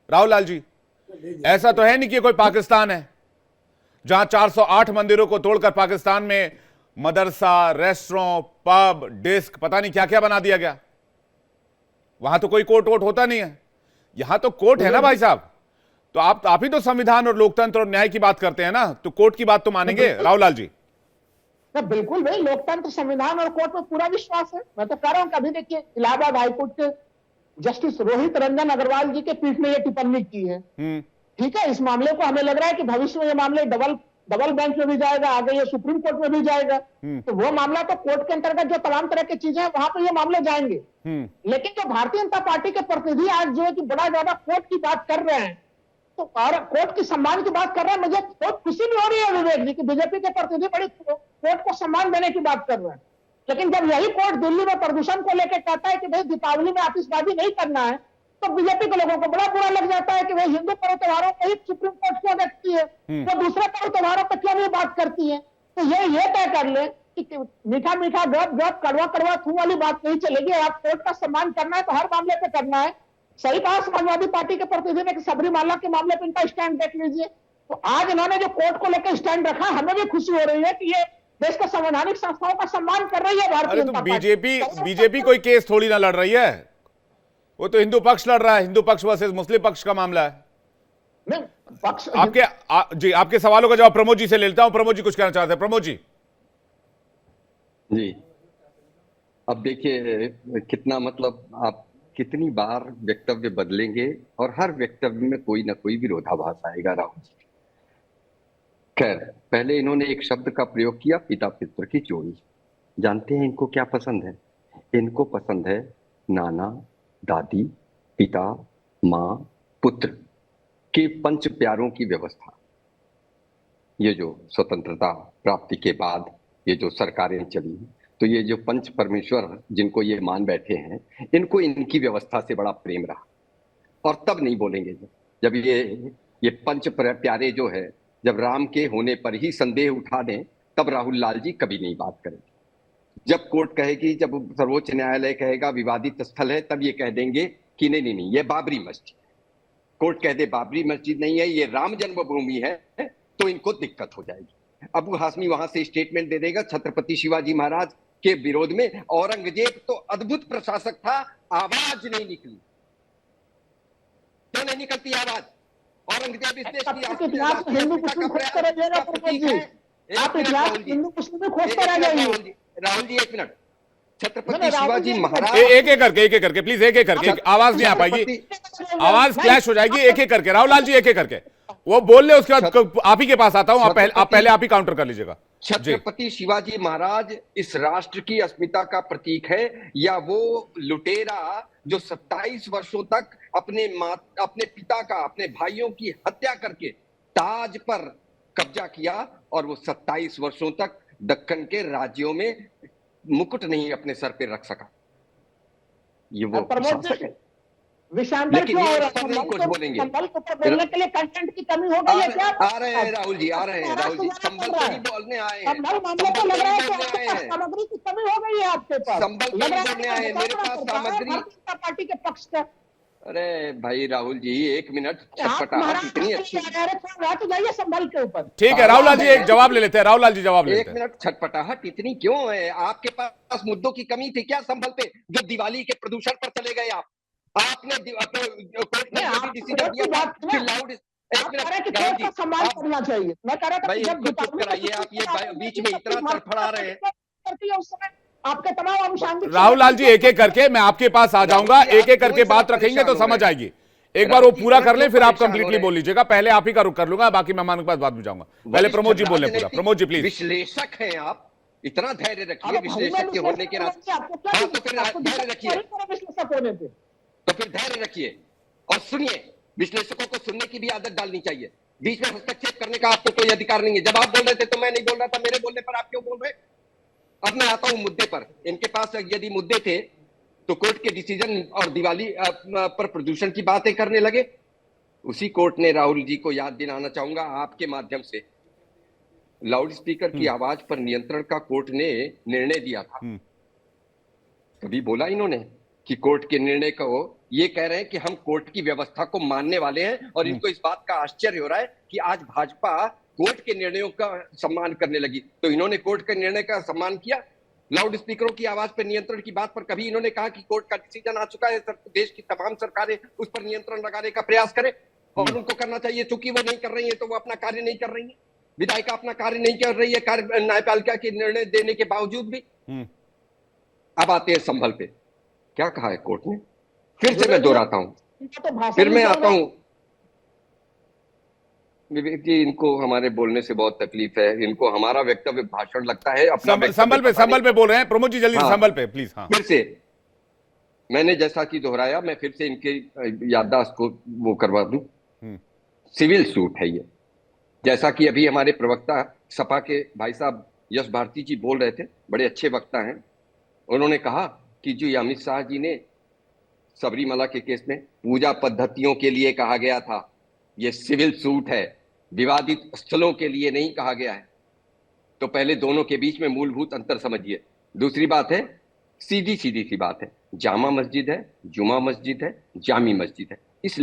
राहुल लाल जी। ऐसा तो है नहीं कि कोई पाकिस्तान है जहां 408 मंदिरों को तोड़कर पाकिस्तान में मदरसा, रेस्टोरेंट, पब, डिस्क, पता नहीं क्या क्या बना दिया गया। वहां तो कोई कोर्ट वोट होता नहीं है, यहां तो कोर्ट है ना भाई साहब। तो आप ही तो संविधान और लोकतंत्र और न्याय की बात करते हैं ना, तो कोर्ट की बात तो मानेंगे राहुल लाल जी? बिल्कुल भाई, लोकतंत्र, संविधान और कोर्ट में पूरा विश्वास है। मैं तो कह रहा हूं, कभी देखिए इलाहाबाद हाईकोर्ट के जस्टिस रोहित रंजन अग्रवाल जी के पीठ ने यह टिप्पणी की है। ठीक है, इस मामले को हमें लग रहा है कि भविष्य में ये मामले डबल बेंच में भी जाएगा, आगे ये सुप्रीम कोर्ट में भी जाएगा। तो वो मामला तो कोर्ट के अंतर्गत जो तमाम तरह की चीजें हैं वहां पर ये मामले जाएंगे। लेकिन जो भारतीय जनता पार्टी के प्रतिनिधि आज जो है कि बड़ा ज्यादा कोर्ट की बात कर रहे हैं, तो और कोर्ट की सम्मान की बात कर रहे हैं, मुझे बहुत खुशी भी हो रही है विवेक जी की बीजेपी के प्रतिनिधि बड़ी कोर्ट को सम्मान देने की बात कर रहे हैं। लेकिन जब यही कोर्ट दिल्ली में प्रदूषण को लेकर कहता है कि भाई दीपावली में आतिशबाजी नहीं करना है, तो बीजेपी के लोगों को बड़ा बुरा लग जाता है कि भाई हिंदू पर्व त्योहारों को ही सुप्रीम कोर्ट क्यों देखती है, तो दूसरे पर्व त्योहारों पर क्यों नहीं बात करती है। तो ये तय कर ले कि मीठा मीठा गप गप कड़वा कड़वा थू वाली बात नहीं चलेगी। आप कोर्ट का सम्मान करना है तो हर मामले पे करना है। सही कहा समाजवादी पार्टी के प्रतिनिधि ने कि सबरीमाला के मामले पे इनका स्टैंड देख लीजिए। तो आज इन्होंने जो कोर्ट को लेकर स्टैंड रखा, हमें भी खुशी हो रही है कि ये देश के संवैधानिक संस्थाओं का सम्मान कर रही है भारतीय अरे जनता तो पार्टी। बीजेपी कोई केस थोड़ी ना लड़ रही है, वो तो हिंदू पक्ष लड़ रहा है। हिंदू पक्ष वर्सेस मुस्लिम पक्ष का मामला है। नहीं, पक्ष जी आपके सवालों का जवाब प्रमोद जी से ले लेता हूं। प्रमोद जी कुछ कहना चाहते हैं? प्रमोद जी। जी, अब देखिए कितना, मतलब आप कितनी बार वक्तव्य बदलेंगे और हर वक्तव्य में कोई ना कोई विरोधाभास आएगा राहुल जी। खैर, पहले इन्होंने एक शब्द का प्रयोग किया, पिता पुत्र की जोड़ी। जानते हैं इनको क्या पसंद है? इनको पसंद है नाना दादी पिता माँ पुत्र के पंच प्यारों की व्यवस्था। ये जो स्वतंत्रता प्राप्ति के बाद ये जो सरकारें चली, तो ये जो पंच परमेश्वर जिनको ये मान बैठे हैं, इनको इनकी व्यवस्था से बड़ा प्रेम रहा। और तब नहीं बोलेंगे जब ये पंच प्यारे जो है, जब राम के होने पर ही संदेह उठा दें, तब राहुल लाल जी कभी नहीं बात करेंगे। जब कोर्ट कहेगी, जब सर्वोच्च न्यायालय कहेगा विवादित स्थल है, तब ये कह देंगे कि नहीं नहीं नहीं, ये बाबरी मस्जिद। कोर्ट कह दे बाबरी मस्जिद नहीं है, ये राम जन्मभूमि है, तो इनको दिक्कत हो जाएगी। अबू हाशमी वहां से स्टेटमेंट दे देगा छत्रपति शिवाजी महाराज के विरोध में, औरंगजेब तो अद्भुत प्रशासक था, आवाज नहीं निकली। क्यों नहीं निकलती आवाज? औरंगजेब इस देश की इतिहास में हिंदू मुस्लिम खोजते रहिएगा प्रमोद जी, आप इतिहास में हिंदू मुस्लिम में खोजते रह जाइए। राहुल जी एक मिनट, छत्रपति शिवाजी महाराज एक एक करके प्लीज, एक एक करके, आवाज नहीं आ पाएगी, आवाज क्लैश हो जाएगी। एक एक करके राहुल लाल जी, एक एक करके वो बोल ले, उसके बाद आप ही के पास आता हूं। आप पहले आप ही काउंटर कर लीजिएगा। छत्रपति शिवाजी महाराज इस राष्ट्र की अस्मिता का प्रतीक है, या वो लुटेरा जो 27 वर्षों तक अपने पिता का, अपने भाइयों की हत्या करके ताज पर कब्जा किया, और वो 27 वर्षों तक दक्कन के राज्यों में मुकुट नहीं अपने सर पे रख सका। ये वो प्रशासक है। विषांतर क्यों हो रहा है? नहीं कुछ बोलेंगे, संभल को बोलने के लिए कंटेंट की कमी हो गई है क्या? आ रहे हैं राहुल जी, आ रहे हैं राहुल जी, संभल पे ही बोलने आए हैं। संभल मामले को लग रहा है कि सामग्री की कमी हो गई है आपके पास। संभल पे ही बोलने आए हैं, मेरे पास सामग्री। जनता पार्टी के पक्ष का। अरे भाई राहुल जी, एक मिनट, छटपटाहट इतनी अच्छी, तो जाइए संभल के ऊपर। ठीक है राहुल लाल जी, एक जवाब ले लेते हैं। राहुल लाल जी जवाब ले लेते हैं। एक मिनट, छटपटाहट इतनी क्यों है? आपके पास मुद्दों की कमी थी क्या संभल पे, जो दिवाली के प्रदूषण पर चले गए आप? आपने कोर्ट ने डिसीजन दिया कि लाउड, सम्मान करना चाहिए। मैं कह रहा था भाई इनको चुप कराइए, आप ये बीच में इतना तड़फड़ा रहे हैं। उस समय आपके तमाम अनुषंगिक राहुल लाल जी, एक एक करके मैं आपके पास आ जाऊंगा, एक एक करके बात रखेंगे तो समझ आएगी। एक बार वो पूरा कर ले, फिर आप कंप्लीटली बोल लीजिएगा। पहले आप ही का रुख कर लूंगा, बाकी मेहमानों के पास बाद में जाऊंगा। पहले प्रमोद जी बोल ले पूरा। प्रमोद जी प्लीज। विश्लेषक हैं आप, इतना धैर्य रखिए विश्लेषक के होने के नाते। हाँ तो फिर धैर्य रखिए, विश्लेषक होने पे तो फिर धैर्य रखिए और सुनिए। विश्लेषकों को सुनने की भी आदत डालनी चाहिए। बीच में हस्तक्षेप करने का आपको कोई अधिकार नहीं है। जब आप बोल रहे थे तो मैं नहीं बोल रहा था, मेरे बोलने पर आप क्यों बोल रहे? अब मैं आता हूं मुद्दे पर। इनके पास यदि मुद्दे थे तो कोर्ट के डिसीजन और दिवाली पर प्रदूषण की बातें करने लगे। उसी कोर्ट ने, राहुल जी को याद दिलाना चाहूंगा आपके माध्यम से, लाउड स्पीकर की आवाज पर नियंत्रण का कोर्ट ने निर्णय दिया था। कभी बोला इन्होंने कि कोर्ट के निर्णय को, ये कह रहे हैं कि हम कोर्ट की व्यवस्था को मानने वाले हैं, और इनको इस बात का आश्चर्य हो रहा है कि आज भाजपा कोर्ट के निर्णयों का सम्मान करने लगी। तो इन्होंने कोर्ट के निर्णय का सम्मान किया। लाउड स्पीकरों की आवाज पर नियंत्रण की बात पर कभी इन्होंने कहा कि कोर्ट का डिसीजन आ चुका है, देश की तमाम सरकारें उस पर नियंत्रण लगाने का प्रयास करें, और उनको करना चाहिए। चूंकि वो नहीं कर रही है तो वो अपना कार्य नहीं कर रही है, विधायिका अपना कार्य नहीं कर रही है न्यायपालिका के निर्णय देने के बावजूद भी। अब आते हैं संभल पे, क्या कहा है कोर्ट ने? फिर से मैं दोहराता हूं, फिर मैं आता हूं। विवेक जी, इनको हमारे बोलने से बहुत तकलीफ है, इनको हमारा वक्तव्य भाषण लगता है। संभल पे बोल रहे हैं प्रमोद जी, जल्दी संभल पे प्लीज। हाँ, फिर से मैंने जैसा कि दोहराया, मैं फिर से इनके याददाश्त को वो करवा दूं। सिविल सूट है ये, जैसा कि अभी हमारे प्रवक्ता सपा के भाई साहब यश भारती जी बोल रहे थे, बड़े अच्छे वक्ता हैं। उन्होंने कहा कि जो अमित शाह जी ने सबरीमाला के केस में पूजा पद्धतियों के लिए कहा गया था, ये सिविल सूट है, विवादित स्थलों के लिए नहीं कहा गया है। तो पहले दोनों के बीच में मूलभूत अंतर समझिए। दूसरी बात है, सीधी सी बात है, जामा मस्जिद है, जुमा मस्जिद है, जामी मस्जिद है। इस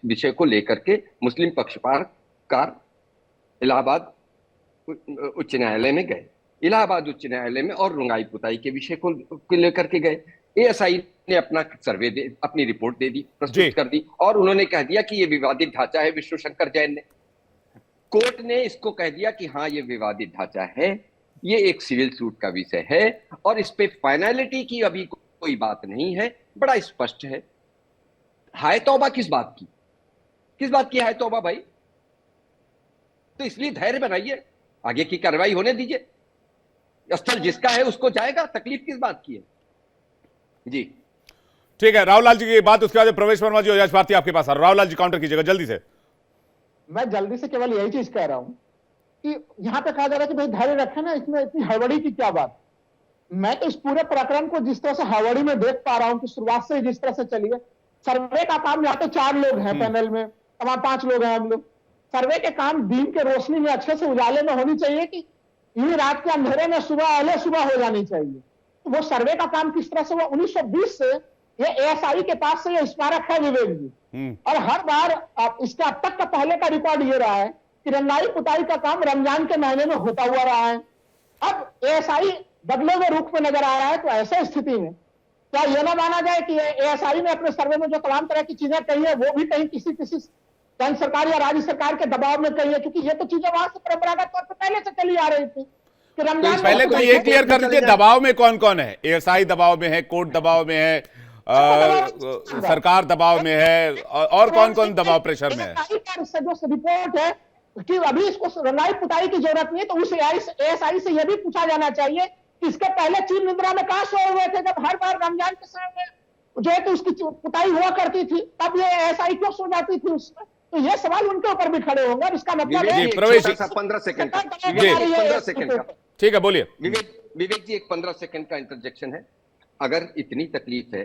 विषय को लेकर के मुस्लिम पक्षकार इलाहाबाद उच्च न्यायालय में गए, इलाहाबाद उच्च न्यायालय में, और रुंगाई पुताई के विषय को लेकर के गए। एएसआई ने अपना सर्वे अपनी रिपोर्ट दे दी, प्रस्तुत कर दी, और उन्होंने कह दिया कि ये विवादित ढांचा है। विष्णु शंकर जैन ने, कोर्ट ने इसको कह दिया कि हाँ ये विवादित ढांचा है, ये एक सिविल सूट का विषय है, और इस पे फाइनलिटी की अभी कोई बात नहीं है। बड़ा स्पष्ट है। हाय तौबा किस बात की? किस बात की हाय तौबा भाई? तो इसलिए धैर्य बनाइए, आगे की कार्रवाई होने दीजिए। स्थल जिसका है उसको जाएगा, तकलीफ किस बात की है? जी ठीक है, राहुल लाल जी की बात, उसके बाद प्रवेश वर्मा जी और यश भारती आपके पास आ रहे। राहुल लाल जी काउंटर कीजिएगा जल्दी से। मैं जल्दी से केवल यही चीज कह रहा हूं कि यहाँ पे कहा जा रहा है कि भाई धैर्य रखे ना, इसमें इतनी हड़बड़ी की क्या बात। मैं तो इस पूरे प्रकरण को जिस तरह से हड़बड़ी में देख पा रहा हूं कि शुरुआत से जिस तरह से चली है, सर्वे का काम, यहाँ पे 4 लोग हैं पैनल में, तमाम 5 लोग हैं हम लोग। सर्वे के काम दिन के रोशनी में अच्छे से उजाले में होनी चाहिए कि यूं रात के अंधेरे में अहले सुबह हो जानी चाहिए। तो वो सर्वे का काम किस तरह से हुआ? 1920 से ये एएसआई के पास से ये स्मारक है विवेक जी, और हर बार इसका अब तक का पहले का रिकॉर्ड ये रहा है कि रंगाई पुताई का काम रमजान के महीने में होता हुआ रहा है। अब एएसआई बदले हुए रुख में नजर आ रहा है, तो ऐसे स्थिति में क्या यह ना माना जाए कि एएसआई ने अपने सर्वे में जो तमाम तरह की चीजें कही है वो भी कहीं किसी केंद्र सरकार या राज्य सरकार के दबाव में कही है? क्योंकि ये तो चीजें वहां से परंपरागत तौर पर पहले से चली आ रही थी कि रमजान तो पहले तो ये क्लियर कर दीजिए, दबाव में कौन कौन है? एएसआई दबाव में है, कोर्ट दबाव में है, सरकार दबाव में है, और कौन कौन दबाव प्रेशर में है? जो रिपोर्ट है कि अभी इसको रंगाई पुताई की जरूरत नहीं है, तो उस एएसआई से यह भी पूछा जाना चाहिए कि इसके पहले चीन निद्रा में कहां सोए हुए थे जब हर बार रमजान के समय जो है तो उसकी पुताई हुआ करती थी, तब ये एएसआई क्यों सो जाती थी उसमें? तो ये सवाल उनके ऊपर भी खड़े होंगे। इसका मतलब है प्रवेश 15 सेकंड का, 15 सेकंड का, ठीक है बोलिए। विवेक जी, एक 15 सेकंड का इंटरजेक्शन है। अगर इतनी तकलीफ है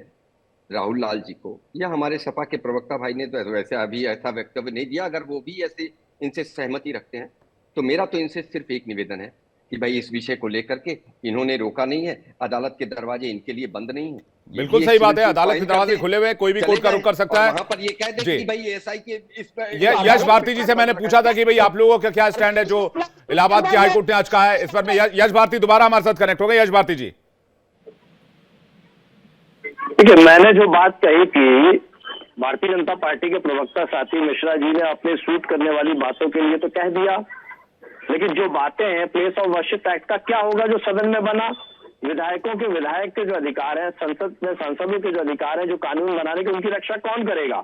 राहुल लाल जी को, या हमारे सपा के प्रवक्ता भाई ने तो वैसे अभी ऐसा वक्तव्य नहीं दिया, अगर वो भी ऐसे इनसे सहमति रखते हैं, तो मेरा तो इनसे सिर्फ एक निवेदन है कि भाई इस विषय को लेकर के इन्होंने रोका नहीं है, अदालत के दरवाजे इनके लिए बंद नहीं है। बिल्कुल सही बात है, अदालत के दरवाजे खुले हुए, कोई भी कोर्ट का रुख कर सकता है। वहां पर ये कह दे कि भाई एएसआई के इस पर यश भारती जी से मैंने पूछा था कि भाई आप लोगों का क्या स्टैंड है जो इलाहाबाद की हाईकोर्ट ने आज कहा है इस पर। में यश भारती दोबारा हमारे साथ कनेक्ट हो गए। यश भारती जी, ठीक है, मैंने जो बात कही थी, भारतीय जनता पार्टी के प्रवक्ता साथी मिश्रा जी ने अपने सूट करने वाली बातों के लिए तो कह दिया, लेकिन जो बातें हैं प्लेस ऑफ वर्शिप एक्ट का क्या होगा जो सदन में बना, विधायक के जो अधिकार है, सांसदों के जो अधिकार है जो कानून बनाने के, उनकी रक्षा कौन करेगा?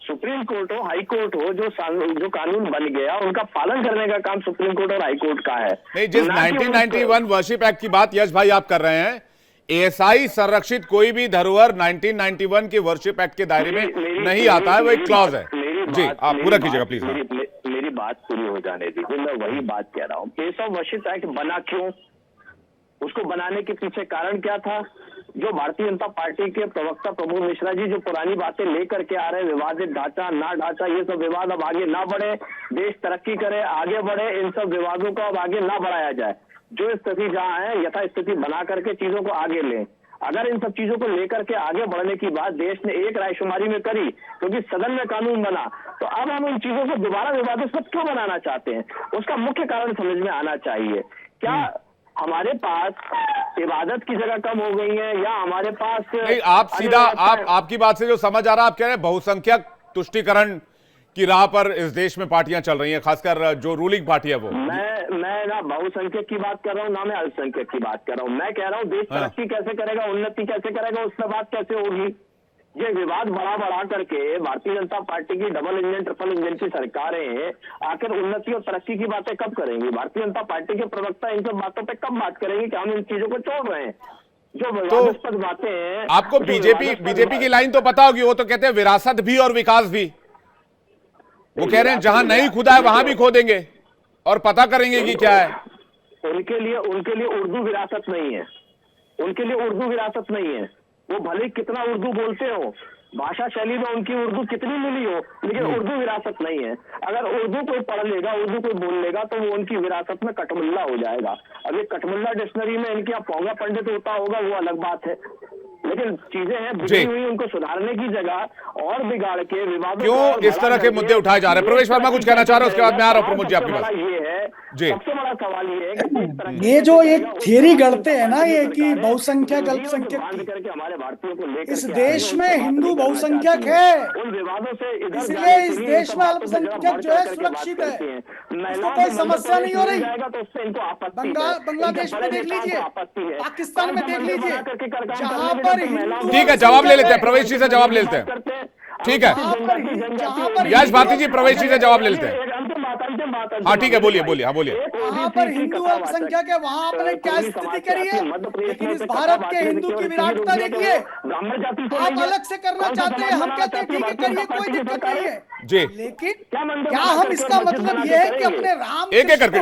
सुप्रीम कोर्ट हो, हाई कोर्ट हो, जो कानून बन गया उनका पालन करने का काम सुप्रीम कोर्ट और हाई कोर्ट का है। नहीं, जिस 1991 वर्शिप एक्ट की बात यश भाई आप कर रहे हैं, एएसआई संरक्षित कोई भी धरोहर 1991 के वर्शिप एक्ट के दायरे में नहीं आता है, वो एक क्लॉज है। जी आप पूरा कीजिएगा प्लीज। मेरी बात पूरी हो जाने दीजिए, मैं वही बात कह रहा हूँ। प्लेस ऑफ वर्शिप एक्ट बना क्यों, उसको बनाने के पीछे कारण क्या था? जो भारतीय जनता पार्टी के प्रवक्ता प्रमोद मिश्रा जी जो पुरानी बातें लेकर के आ रहे, विवादित ढांचा ना ढांचा, ये सब विवाद अब आगे ना बढ़े, देश तरक्की करे, आगे बढ़े, इन सब विवादों को अब आगे ना बढ़ाया जाए। जो स्थिति जहां है यथा स्थिति बना करके चीजों को आगे लें। अगर इन सब चीजों को लेकर के आगे बढ़ने की बात देश ने एक रायशुमारी में करी, क्योंकि सदन में कानून बना, तो अब हम उन चीजों को दोबारा विवादास्पद क्यों बनाना चाहते हैं? उसका मुख्य कारण समझ में आना चाहिए। क्या हमारे पास इबादत की जगह कम हो गई है, या हमारे पास नहीं? आप सीधा आपकी बात से जो समझ आ रहा है, आप कह रहे हैं बहुसंख्यक तुष्टीकरण की राह पर इस देश में पार्टियां चल रही हैं, खासकर जो रूलिंग पार्टी है वो। मैं ना बहुसंख्यक की बात कर रहा हूँ, ना मैं अल्पसंख्यक की बात कर रहा हूँ। मैं कह रहा हूँ देश तरक्की कैसे करेगा, उन्नति कैसे करेगा, उस पर बात कैसे होगी? ये विवाद बढ़ा करके भारतीय जनता पार्टी की डबल इंजन ट्रिपल इंजन की सरकारें आखिर उन्नति और तरक्की की बातें कब करेंगी? भारतीय जनता पार्टी के प्रवक्ता इन सब बातों पे कब बात करेंगे कि हम इन चीजों को छोड़ रहे हैं? जो विवादास्पद बातें हैं। आपको बीजेपी की लाइन तो पता होगी, वो तो कहते हैं विरासत भी और विकास भी। वो कह रहे हैं जहां नहीं खुदा है वहां भी खोदेंगे और पता करेंगे कि क्या है। उनके लिए उर्दू विरासत नहीं है, उनके लिए उर्दू विरासत नहीं है। वो भले कितना उर्दू बोलते हो, भाषा शैली में उनकी उर्दू कितनी मिली हो, लेकिन उर्दू विरासत नहीं है। अगर उर्दू कोई पढ़ लेगा, उर्दू कोई बोल लेगा, तो वो उनकी विरासत में कटमुल्ला हो जाएगा। अब ये कटमुल्ला डिक्शनरी में इनके यहाँ पोंगा पंडित होता होगा, वो अलग बात है, लेकिन चीजें हैं बिगड़ी हुई, उनको सुधारने की जगह और बिगाड़ के विवादों क्यों इस तरह के मुद्दे उठाए जा रहे हैं? प्रवेश वर्मा कुछ कहना चाह रहे हैं, उसके बाद मैं आ रहा हूं प्रमोद जी आपके पास। ये है जी, सबसे बड़ा सवाल ये है कि ये जो एक थियरी गढ़ते हैं ना, ये कि बहुसंख्यक अल्पसंख्यक की, हमारे भारतीयों को लेकर इस देश में हिंदू बहुसंख्यक है, उन विवादों से इसलिए इस देश में अल्पसंख्यक जो है सुरक्षित है, उसको कोई समस्या नहीं हो रही। बांग्लादेश में देख लीजिए, पाकिस्तान में देख लीजिए, जहां पर हिंदू, ठीक है, जवाब ले लेते हैं प्रवेश जी से, जवाब ले लेते हैं, ठीक है यश भारती जी, प्रवेश जी से जवाब ले लेते हैं। हाँ ठीक है, बोलिए बोलिए, हाँ बोलिए। वहां पर हिंदू अल्पसंख्यक है, वहां आपने क्या स्थिति करी है, लेकिन इस भारत के हिंदू की विराटता देखिए। आप अलग से करना चाहते हैं, हम कहते हैं ठीक है करिए, कोई दिक्कत नहीं है जी, लेकिन क्या हम इसका मतलब ये है कि अपने राम एक एक करके,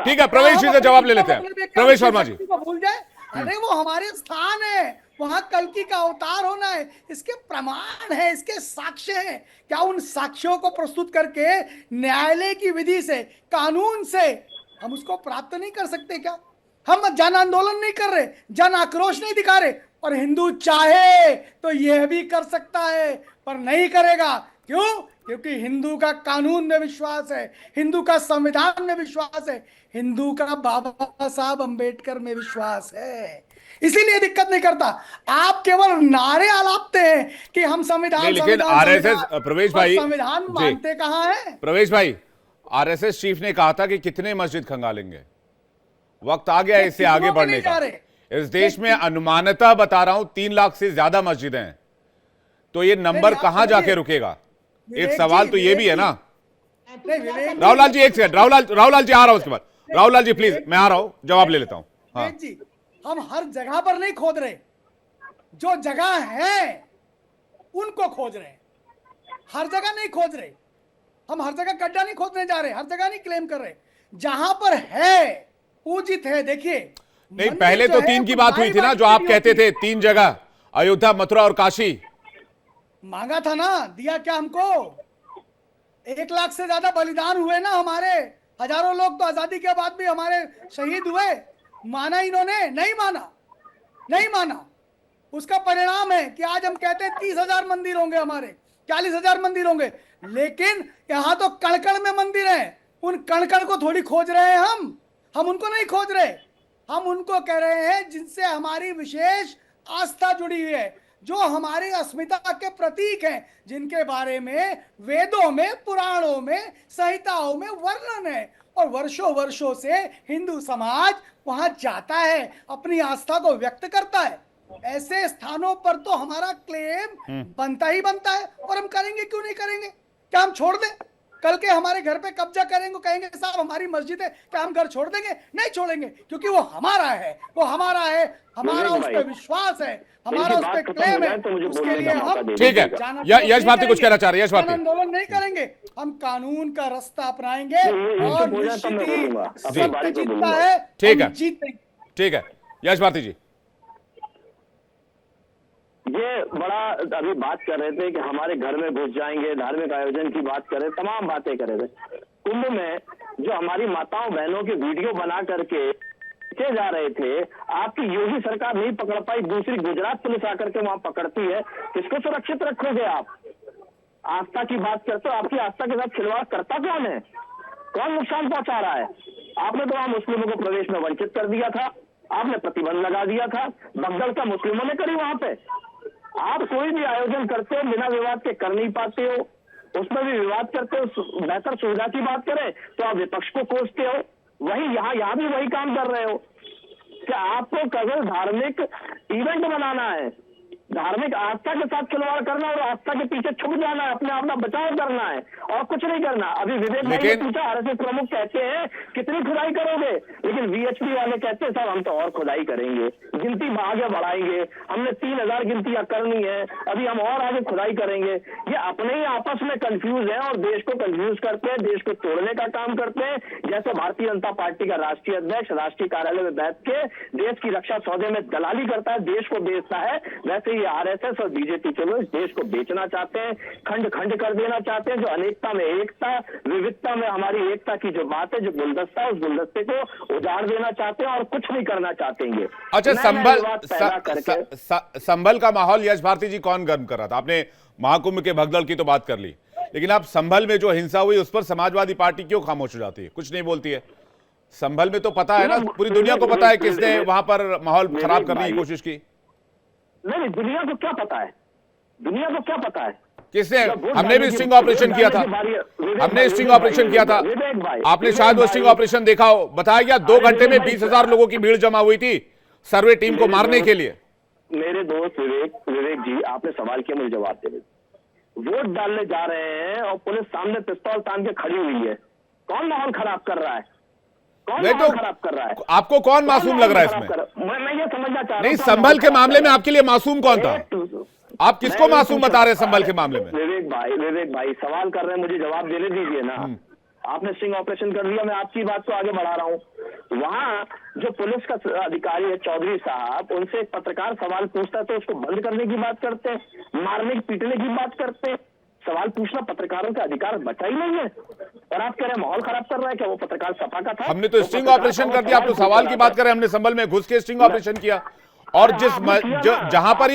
ठीक है प्रवेश जी से जवाब ले लेते हैं। प्रवेश वर्मा जी, भूल जाए, अरे वो हमारे स्थान है, वहां कल्कि का अवतार होना है, इसके प्रमाण है, इसके साक्ष्य हैं। क्या उन साक्ष्यों को प्रस्तुत करके न्यायालय की विधि से, कानून से हम उसको प्राप्त नहीं कर सकते क्या? हम जन आंदोलन नहीं कर रहे, जन आक्रोश नहीं दिखा रहे, और हिंदू चाहे तो यह भी कर सकता है पर नहीं करेगा। क्यों? क्योंकि हिंदू का कानून में विश्वास है, हिंदू का संविधान में विश्वास है, हिंदू का बाबा साहब अंबेडकर में विश्वास है, इसीलिए दिक्कत नहीं करता। आप केवल नारे आलापते हैं कि हम संविधान, लेकिन आरएसएस, प्रवेश भाई, संविधान मानते कहां है? प्रवेश भाई, आरएसएस चीफ ने कहा था कि कितने मस्जिद खंगालेंगे, वक्त आ गया इससे आगे बढ़ने का। इस देश में अनुमानतः बता रहा हूं 3 लाख से ज्यादा मस्जिदें हैं, तो ये नंबर कहां जाके रुकेगा? एक सवाल तो ये भी है ना। राहुल जी एक सेकंड, राहुल जी आ रहा हूं, उसके बाद राहुल जी प्लीज, मैं आ रहा हूं, जवाब ले लेता हूं। हाँ जी, हम हर जगह पर नहीं खोद रहे, जो जगह है उनको खोज रहे हैं, हर जगह नहीं खोज रहे। हम हर जगह गड्ढा नहीं खोदने जा रहे, हर जगह नहीं क्लेम कर रहे, जहां पर है पूजित है। देखिए नहीं, पहले तो 3 की बात हुई थी ना, जो आप कहते थे 3 जगह, अयोध्या, मथुरा और काशी। मांगा था ना, दिया क्या हमको? 1 लाख से ज्यादा बलिदान हुए ना हमारे, हजारों लोग तो आजादी के बाद भी हमारे शहीद हुए। माना इन्होंने? नहीं माना, नहीं माना। उसका परिणाम है कि आज हम कहते हैं 30,000 मंदिर होंगे, हमारे 40,000 मंदिर होंगे, लेकिन यहां तो कण-कण में मंदिर हैं। उन कण-कण को थोड़ी खोज रहे हैं हम उनको नहीं खोज रहे, हम उनको कह रहे हैं जिनसे हमारी विशेष आस्था जुड़ी हुई है, जो हमारी अस्मिता के प्रतीक हैं, जिनके बारे में वेदों में, पुराणों में, संहिताओं में वर्णन है, और वर्षों वर्षों से हिंदू समाज वहां जाता है, अपनी आस्था को व्यक्त करता है। ऐसे स्थानों पर तो हमारा क्लेम बनता ही बनता है, और हम करेंगे, क्यों नहीं करेंगे? क्या हम छोड़ दें? कल के हमारे घर पे कब्जा करेंगे, कहेंगे साहब हमारी मस्जिद है, क्या हम घर छोड़ देंगे? नहीं छोड़ेंगे, क्योंकि वो हमारा है, वो हमारा है, हमारा उस पर विश्वास है, हमारा उस पर क्लेम है। उसके लिए हम, ठीक है, यश भारती कुछ कहना चाह रहे हैं। यश भारती, आंदोलन नहीं करेंगे, हम कानून का रास्ता अपनाएंगे और निश्चित ही सत्य जीतता है। ठीक है, जीतेंगे। ठीक है, यश भारती जी, ये बड़ा अभी बात कर रहे थे कि हमारे घर में घुस जाएंगे, धार्मिक आयोजन की बात कर रहे, तमाम बातें कर रहे थे। कुंभ में जो हमारी माताओं बहनों के वीडियो बना करके जा रहे थे, आपकी योगी सरकार नहीं पकड़ पाई, दूसरी गुजरात पुलिस आकर के वहां पकड़ती है। किसको सुरक्षित रखोगे आप? आस्था की बात करते हो, आपकी आस्था के साथ खिलवाड़ करता कौन है? कौन नुकसान पहुंचा रहा है? आपने तो वहां मुस्लिमों को प्रवेश में वंचित कर दिया था, आपने प्रतिबंध लगा दिया था, भगदड़ का मुस्लिमों ने करी वहां पे। आप कोई भी आयोजन करते हो बिना विवाद के कर नहीं पाते हो, उसमें भी विवाद करते हो। बेहतर सुविधा की बात करें तो आप विपक्ष को कोसते हो, वही यहाँ भी वही काम कर रहे हो। क्या आपको केवल धार्मिक इवेंट बनाना है, धार्मिक आस्था के साथ खिलवाड़ करना और आस्था के पीछे छुप जाना है, अपने आप का बचाव करना है और कुछ नहीं करना। अभी विवेक भाई ने पूछा, आरएसएस प्रमुख कहते हैं कितनी खुदाई करोगे, लेकिन वीएचपी वाले कहते हैं साहब हम तो और खुदाई करेंगे, गिनती आगे बढ़ाएंगे, हमने 3,000 गिनतियां करनी है, अभी हम और आगे खुदाई करेंगे। ये अपने ही आपस में कंफ्यूज है और देश को कंफ्यूज करते हैं, देश को तोड़ने का काम करते हैं। जैसे भारतीय जनता पार्टी का राष्ट्रीय अध्यक्ष राष्ट्रीय कार्यालय में बैठ के देश की रक्षा सौदे में दलाली करता है, देश को बेचता है, वैसे ये आरएसएस और बीजेपी के लोग इस देश को बेचना चाहते हैं, खंड खंड कर देना चाहते हैं। जो अनेकता में एकता, विविधता में हमारी एकता की जो बात है, जो गुलदस्ता है, उस गुलदस्ते को उजाड़ देना चाहते हैं और कुछ नहीं करना चाहते। अच्छा, संभल का माहौल यश भारती जी कौन गर्म कर रहा था? आपने महाकुंभ के भगदड़ की तो बात कर ली, लेकिन आप संभल में जो हिंसा हुई उस पर समाजवादी पार्टी क्यों खामोश हो जाती है, कुछ नहीं बोलती है? संभल में तो पता है ना, पूरी दुनिया को पता है किसने वहां पर माहौल खराब करने की कोशिश की। नहीं, दुनिया को क्या पता है? दुनिया को क्या पता है किसने? हमने भी स्टिंग ऑपरेशन किया था, हमने स्टिंग ऑपरेशन किया था। आपने शायद वो स्टिंग ऑपरेशन देखा हो। बताया गया 2 घंटे में 20,000 लोगों की भीड़ जमा हुई थी सर्वे टीम को मारने के लिए। मेरे दोस्त विवेक जी, आपने सवाल किया, मुझे जवाब दे। वोट डालने जा रहे हैं और पुलिस सामने पिस्तौल तान के खड़ी हुई है। कौन माहौल खराब कर रहा है? कौन माहौल खराब कर रहा है? आपको कौन मासूम लग रहा है इसमें? मैं ये समझना चाह रहा हूं। नहीं, संभल के मामले में आपके लिए मासूम कौन था? आप किसको मासूम बता रहे हैं संभल के मामले में? विवेक भाई सवाल कर रहे हैं, मुझे जवाब देने दीजिए ना। आपने स्टिंग ऑपरेशन कर लिया, मैं आपकी बात को आगे बढ़ा रहा हूँ। वहां जो पुलिस का अधिकारी है चौधरी साहब, उनसे एक पत्रकार सवाल पूछता है तो उसको बंद करने की बात करते हैं, मारने पीटने की बात करते हैं। सवाल पूछना पत्रकारों का अधिकार बचा ही नहीं है, और आप कह रहे हैं माहौल खराब कर रहा है। क्या वो पत्रकार सपा का था? हमने तो स्टिंग ऑपरेशन कर दिया, आप तो सवाल की बात करें। हमने संभल में घुस के स्टिंग ऑपरेशन किया, और जहां पर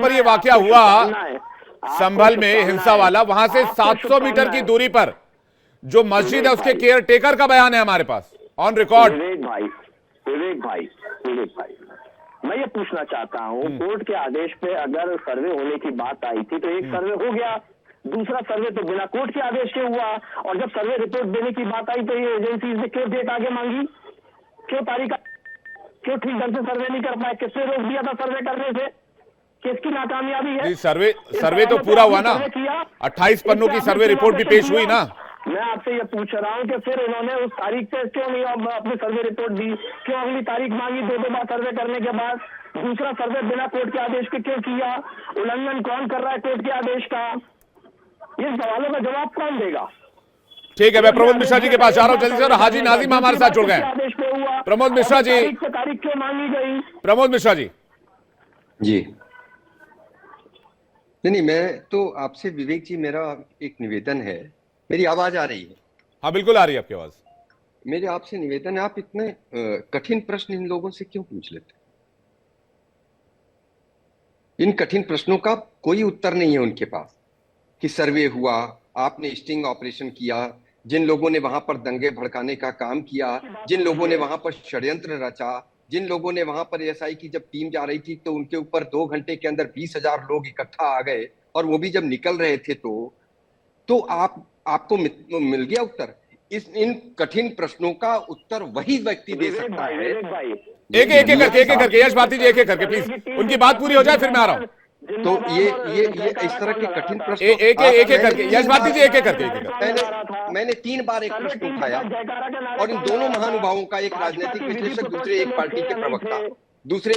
ये वाकया हुआ संभल में हिंसा वाला, वहां से 700 मीटर की दूरी पर जो मस्जिद है उसके केयर टेकर का बयान है हमारे पास ऑन रिकॉर्ड। विवेक भाई मैं ये पूछना चाहता हूँ, कोर्ट के आदेश पे अगर सर्वे होने की बात आई थी तो एक सर्वे हो गया, दूसरा सर्वे तो बिना कोर्ट के आदेश के हुआ, और जब सर्वे रिपोर्ट देने की बात आई तो ये एजेंसी ने क्यों डेट आगे मांगी? क्यों तारीख? क्यों ठीक ढंग से सर्वे नहीं कर पाए? किसने रोक दिया था सर्वे करने से? किसकी नाकामयाबी है? सर्वे तो पूरा हुआ ना, 28 पन्नों की सर्वे रिपोर्ट भी पेश हुई ना। मैं आपसे ये पूछ रहा हूँ कि फिर उन्होंने उस तारीख से क्यों नहीं अपनी सर्वे रिपोर्ट दी? क्यों अगली तारीख मांगी 2 बार सर्वे करने के बाद? दूसरा सर्वे बिना कोर्ट के आदेश के क्यों किया? उल्लंघन कौन कर रहा है कोर्ट के आदेश का? इन सवालों का जवाब कौन देगा? ठीक है, मैं प्रमोद मिश्रा जी के पास जा रहा हूँ जल्दी से, और हाजी नाजिम हमारे साथ जुड़ गए। प्रमोद मिश्रा जी, तारीख क्यों मांगी गई? प्रमोद मिश्रा जी। जी नहीं, मैं तो आपसे विवेक जी, मेरा एक निवेदन है। मेरी आवाज आ रही है? हाँ बिल्कुल आ रही है आपकी आवाज। मेरे आपसे निवेदन है, आप इतने कठिन प्रश्न इन लोगों से क्यों पूछ लेते? इन कठिन प्रश्नों का कोई उत्तर नहीं है उनके पास कि सर्वे हुआ, आपने स्टिंग ऑपरेशन किया, जिन लोगों ने वहां पर दंगे भड़काने का काम किया, जिन लोगों ने वहां पर षड्यंत्र रचा, जिन लोगों ने वहां पर एसआई की जब टीम जा रही थी तो उनके ऊपर 2 घंटे के अंदर 20,000 लोग इकट्ठा आ गए, और वो भी जब निकल रहे थे तो आपको मिल गया उत्तर। इन कठिन प्रश्नों का उत्तर वही व्यक्ति दे सकता है। एक एक करके यश भारती जी, एक एक करके प्लीज, उनकी बात पूरी हो जाए फिर मैं आ रहा हूँ। तो ये इस तरह के कठिन प्रश्न एक करके यश भारती जी, एक करके। मैंने 3 बार एक प्रश्न उठाया, और इन दोनों महानुभावों का, एक राजनीतिक विश्लेषक, दूसरे एक पार्टी के प्रवक्ता, दूसरे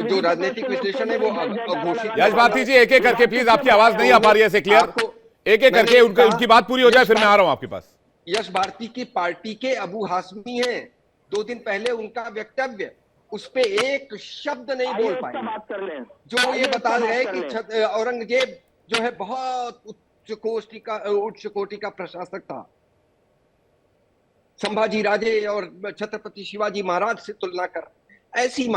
जो राजनीतिक विश्लेषण है वो अघोषित। यश भारती जी, एक करके प्लीज, आपकी आवाज नहीं आ पा रही है क्लियर। एक करके उनकी बात पूरी हो जाए फिर मैं आ रहा हूं आपके पास। यश भारती की पार्टी के अबू हाशमी हैं, 2 दिन पहले उनका वक्तव्य, उस पे एक शब्द नहीं बोल पाए, जो ये बता रहे हैं कि औरंगजेब जो है बहुत उच्च कोटि का प्रशासक था, संभाजी राजे और छत्रपति शिवाजी महाराज से तुलना कर। ऐसी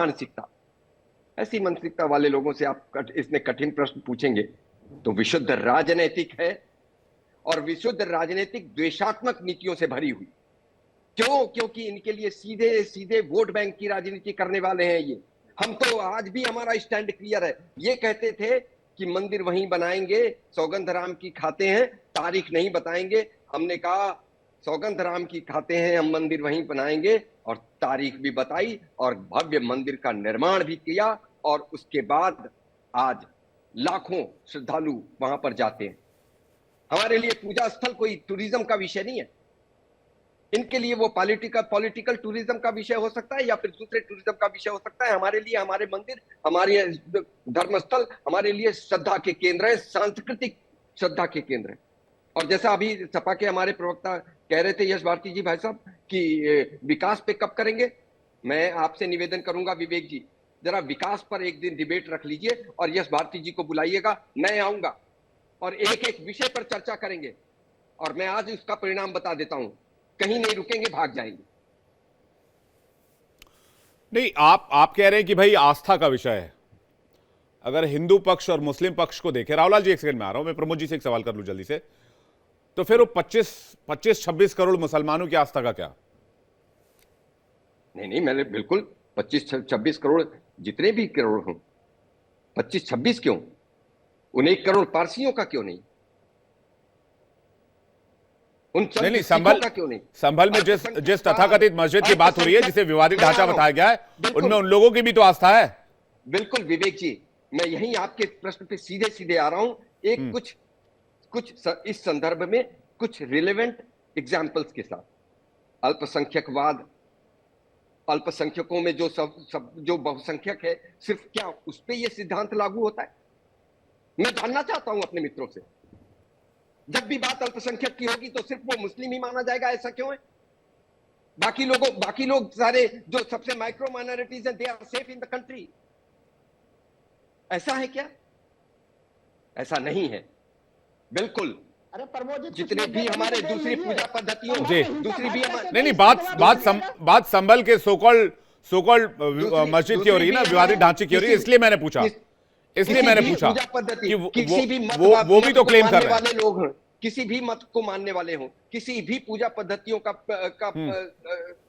मानसिकता वाले लोगों से आप इसमें कठिन प्रश्न पूछेंगे तो विशुद्ध राजनीतिक है, और विशुद्ध राजनीतिक द्वेषात्मक नीतियों से भरी हुई। क्योंकि इनके लिए सीधे सीधे वोट बैंक की राजनीति करने वाले हैं ये। हम तो आज भी हमारा स्टैंड क्लियर है। ये कहते थे कि मंदिर वहीं बनाएंगे, सौगंध राम की खाते हैं, तारीख नहीं बताएंगे। हमने कहा सौगंध राम की खाते हैं, हम मंदिर वहीं बनाएंगे, और तारीख भी बताई, और भव्य मंदिर का निर्माण भी किया, और उसके बाद आज लाखों श्रद्धालु वहां पर जाते हैं। हमारे लिए पूजा स्थल कोई टूरिज्म का विषय नहीं है। इनके लिए वो पॉलिटिकल टूरिज्म का विषय हो सकता है, या फिर दूसरे टूरिज्म का विषय हो सकता है। हमारे लिए हमारे मंदिर, हमारे धर्मस्थल हमारे लिए श्रद्धा के केंद्र है, सांस्कृतिक श्रद्धा के केंद्र है। और जैसा अभी सपा के हमारे प्रवक्ता कह रहे थे यश भारती जी भाई साहब कि विकास पे कब करेंगे, मैं आपसे निवेदन करूंगा विवेक जी, जरा विकास पर एक दिन डिबेट रख लीजिए और यश भारती जी को बुलाइएगा, मैं आऊंगा और एक एक विषय पर चर्चा करेंगे। और मैं आज उसका परिणाम बता देता हूं, कहीं नहीं रुकेंगे, भाग जाएंगे। नहीं, आप कह रहे हैं कि भाई आस्था का विषय है। अगर हिंदू पक्ष और मुस्लिम पक्ष को देखें, रावलाल जी एक सेकंड में आ रहा हूं, मैं प्रमोद जी से एक सवाल कर लूं जल्दी से, तो फिर वो 25-26 करोड़ मुसलमानों की आस्था का क्या? नहीं, मैंने बिल्कुल 25-26 करोड़, जितने भी करोड़ हों, 25-26 क्यों, उन 1 करोड़ पारसियों का क्यों नहीं, उन नहीं, संभल का क्यों नहीं? संभल में जिस तथाकथित मस्जिद की बात हो रही है, जिसे विवादित ढांचा बताया गया है, उनमें उन लोगों की भी तो आस्था है। बिल्कुल विवेक जी, मैं यही आपके प्रश्न पे सीधे सीधे आ रहा हूं। एक कुछ इस संदर्भ में कुछ रिलेवेंट एग्जाम्पल्स के साथ, अल्पसंख्यकवाद, अल्पसंख्यकों में जो जो बहुसंख्यक है, सिर्फ क्या उस पे ये सिद्धांत लागू होता है? मैं जानना चाहता हूं अपने मित्रों से, जब भी बात अल्पसंख्यक की होगी तो सिर्फ वो मुस्लिम ही माना जाएगा, ऐसा क्यों है? बाकी लोग सारे जो सबसे माइक्रो माइनॉरिटीज हैं, they are safe in the country. ऐसा है क्या? ऐसा नहीं है, बिल्कुल। अरे प्रमोद जी, जितने भी हमारे दूसरी पूजा पद्धतियों, दूसरी भी हमारे, नहीं, बात संभल के सोकॉल्ड मस्जिद की हो रही है ना, विवादित ढांचे की हो रही है, इसलिए मैंने पूछा पूजा पद्धति, किसी भी वो भी तो क्लेम कर रहे हैं। लोग हैं, किसी भी मत को मानने वाले हों, किसी भी पूजा पद्धतियों का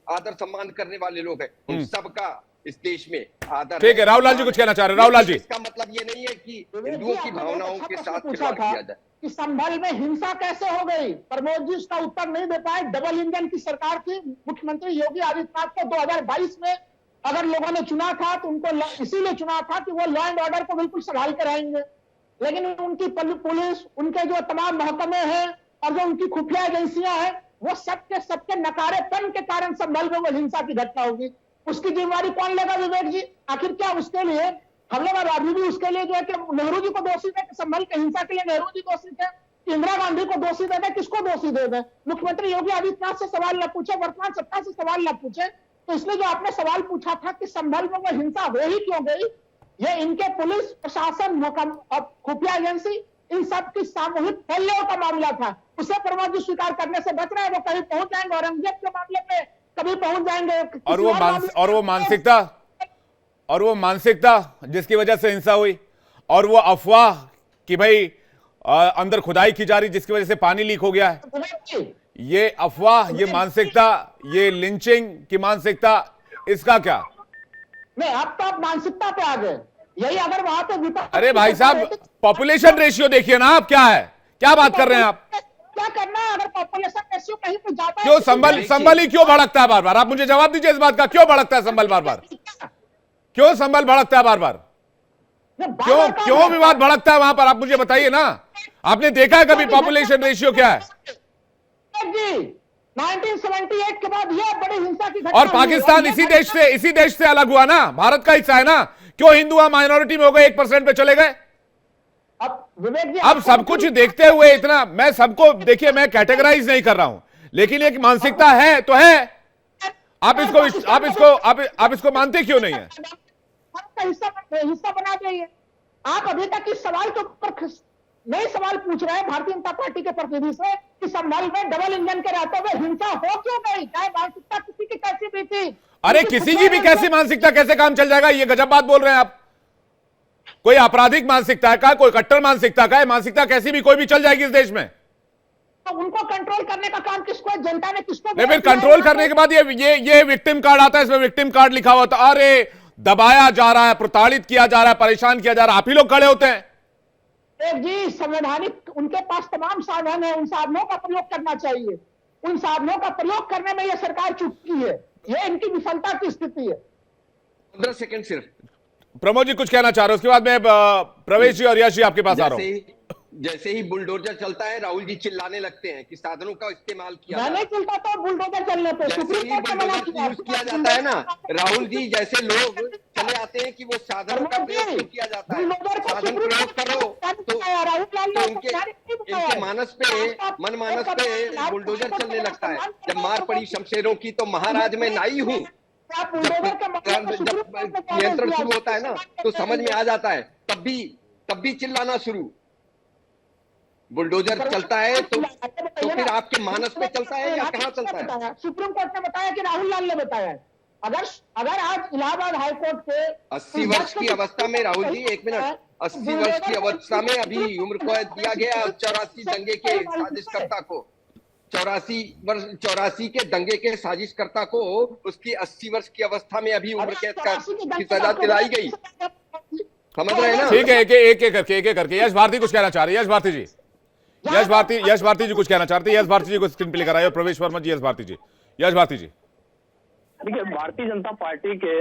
आदर सम्मान करने वाले लोग हैं, उन सबका इस देश में आदर। ठीक है, रावलाल जी कुछ कहना चाह रहे हैं। रावलाल जी, इसका मतलब ये नहीं है कि हिंदुओं की भावनाओं के साथ खिलवाड़ किया जाए। कि संभल में हिंसा कैसे हो गई, प्रमोद जी उसका उत्तर नहीं दे पाए। डबल इंजन की सरकार थी, मुख्यमंत्री योगी आदित्यनाथ को 2022 में अगर लोगों ने चुना था तो उनको इसीलिए चुना था कि वो लॉ एंड ऑर्डर को बिल्कुल संभाल कर आएंगे। लेकिन उनकी पुलिस, उनके जो तमाम महकमे हैं और जो उनकी खुफिया एजेंसियां हैं, वो सबके नकारेपन के कारण संभल में वो हिंसा की घटना होगी। उसकी जिम्मेवारी कौन लेगा विवेक जी? आखिर क्या उसके लिए हम लोग अभी भी उसके लिए जो है कि नेहरू जी को दोषी दे, संभल के हिंसा के लिए नेहरू जी दोषी थे, इंदिरा गांधी को दोषी दे दे, किसको दोषी दे दे? मुख्यमंत्री योगी आदित्यनाथ से सवाल न पूछे, वर्तमान सत्ता से सवाल न पूछे। तो इसलिए जो आपने सवाल पूछा था कि संभल में वो हिंसा हो ही क्यों गई, ये इनके पुलिस प्रशासन और खुफिया एजेंसी, इन सब की सामूहिक फैलियों का मामला था। उसे प्रमोद जी स्वीकार करने से बच रहे हैं। वो कहीं पहुंच जाएंगे औरंगजेब के मामले में, कभी पहुंच जाएंगे और वो मानसिकता जिसकी वजह से हिंसा हुई, और वो अफवाह कि भाई अंदर खुदाई की जा रही जिसकी वजह से पानी लीक हो गया है, ये अफवाह, ये मानसिकता, ये लिंचिंग की मानसिकता, इसका क्या? नहीं, अब तो आप मानसिकता पे आ गए। यही अगर वहां पे अरे भाई साहब, पॉपुलेशन रेशियो देखिए ना आप, क्या है, क्या बात कर रहे हैं आप? क्या करना है? अगर पॉपुलेशन रेशियो कहीं पे जाता है, क्यों संभल ही क्यों भड़कता है बार बार? आप मुझे जवाब दीजिए इस बात का, क्यों भड़कता है संभल बार बार? क्यों संभल भड़कता है बार बार? क्यों विवाद भड़कता है वहां पर? आप मुझे बताइए ना। आपने देखा है कभी पॉपुलेशन रेशियो क्या है? 1978 के बाद ये बड़ी हिंसा की घटना, और पाकिस्तान इसी देश से अलग हुआ ना, भारत का हिस्सा है ना। क्यों हिंदू माइनॉरिटी में हो गए, 1% पे चले गए? अब विवेक जी, अब सब कुछ देखते हुए इतना, मैं सबको देखिए, मैं कैटेगराइज नहीं कर रहा हूं, लेकिन एक मानसिकता है तो है। आप इसको मानते क्यों नहीं है? हिस्सा बना दिए। आप अभी तक इस सवाल के ऊपर नए सवाल पूछ रहे हैं भारतीय जनता पार्टी के प्रतिनिधि से कि संभल में डबल इंजन के रहते हुए हिंसा हो क्यों गई? चाहे मानसिकता किसी की कैसी भी थी। अरे किसी की भी कैसी मानसिकता, कैसे काम चल जाएगा? ये गजब बात बोल रहे हैं आप। कोई आपराधिक मानसिकता का, कोई कट्टर मानसिकता का है, मानसिकता कैसी भी कोई भी चल जाएगी इस देश में। तो उनको कंट्रोल करने का काम किसको, जनता ने किसको? फिर कंट्रोल करने के बाद ये विक्टिम कार्ड आता है, इसमें विक्टिम कार्ड लिखा हुआ था। अरे दबाया जा रहा है, प्रताड़ित किया जा रहा है, परेशान किया जा रहा है, आप ही लोग खड़े होते हैं। जी, संवैधानिक उनके पास तमाम साधन है, उन साधनों का प्रयोग करना चाहिए। उन साधनों का प्रयोग करने में यह सरकार चुकी है, यह इनकी विफलता की स्थिति है। 15 सेकंड सिर्फ। प्रमोद जी कुछ कहना चाह रहे हो, उसके बाद मैं प्रवेश जी और यश जी आपके पास आ रहा हूं। जैसे ही बुलडोजर चलता है, राहुल जी चिल्लाने लगते हैं कि साधनों का इस्तेमाल किया। मैंने चिल्लाता तो बुलडोजर चलने पे सुप्रीम कोर्ट ने मना यूज किया जाता है ना, राहुल जी जैसे लोग चले आते हैं कि वो साधनों का प्रयोग किया जाता है। साधन प्रयोग करो तो इनके मनमानस पे बुलडोजर चलने लगता है। जब मार पड़ी शमशेरों की तो महाराज मैं नाई हूं, आप बुलडोजर के मामले में सुप्रीम जब कोर्ट में क्या नियंत्रण दिया? शुरू होता है ना तो समझ में आ जाता है, तब भी चिल्लाना शुरू। बुलडोजर चलता है तो फिर आपके मानस पे चलता है या कहाँ चलता है? सुप्रीम कोर्ट ने बताया कि राहुल लाल ने बताया है। अगर आज इलाहाबाद हाई कोर्ट के 80 वर्ष की अवस्था में, राहुल जी एक मिनट, 80 वर्ष की अवस्था में अभी उम्र को दिया गया 84 दंगे के साजिशकर्ता को, 84 के दंगे के साजिशकर्ता को उसकी 80 वर्ष की अवस्था में अभी उम्र कैद की सजा दिलाई गई। समझ रहे हैं ना? ठीक है, एक एक करके यश भारती कुछ कहना चाह रही है। यश भारती जी, यश भारती जी कुछ कहना चाहते हैं। यश भारती जी को स्क्रीन पे लेकर आए, प्रवेश वर्मा जी, यश भारती जी। यश भारती जी, देखिए, भारतीय जनता पार्टी के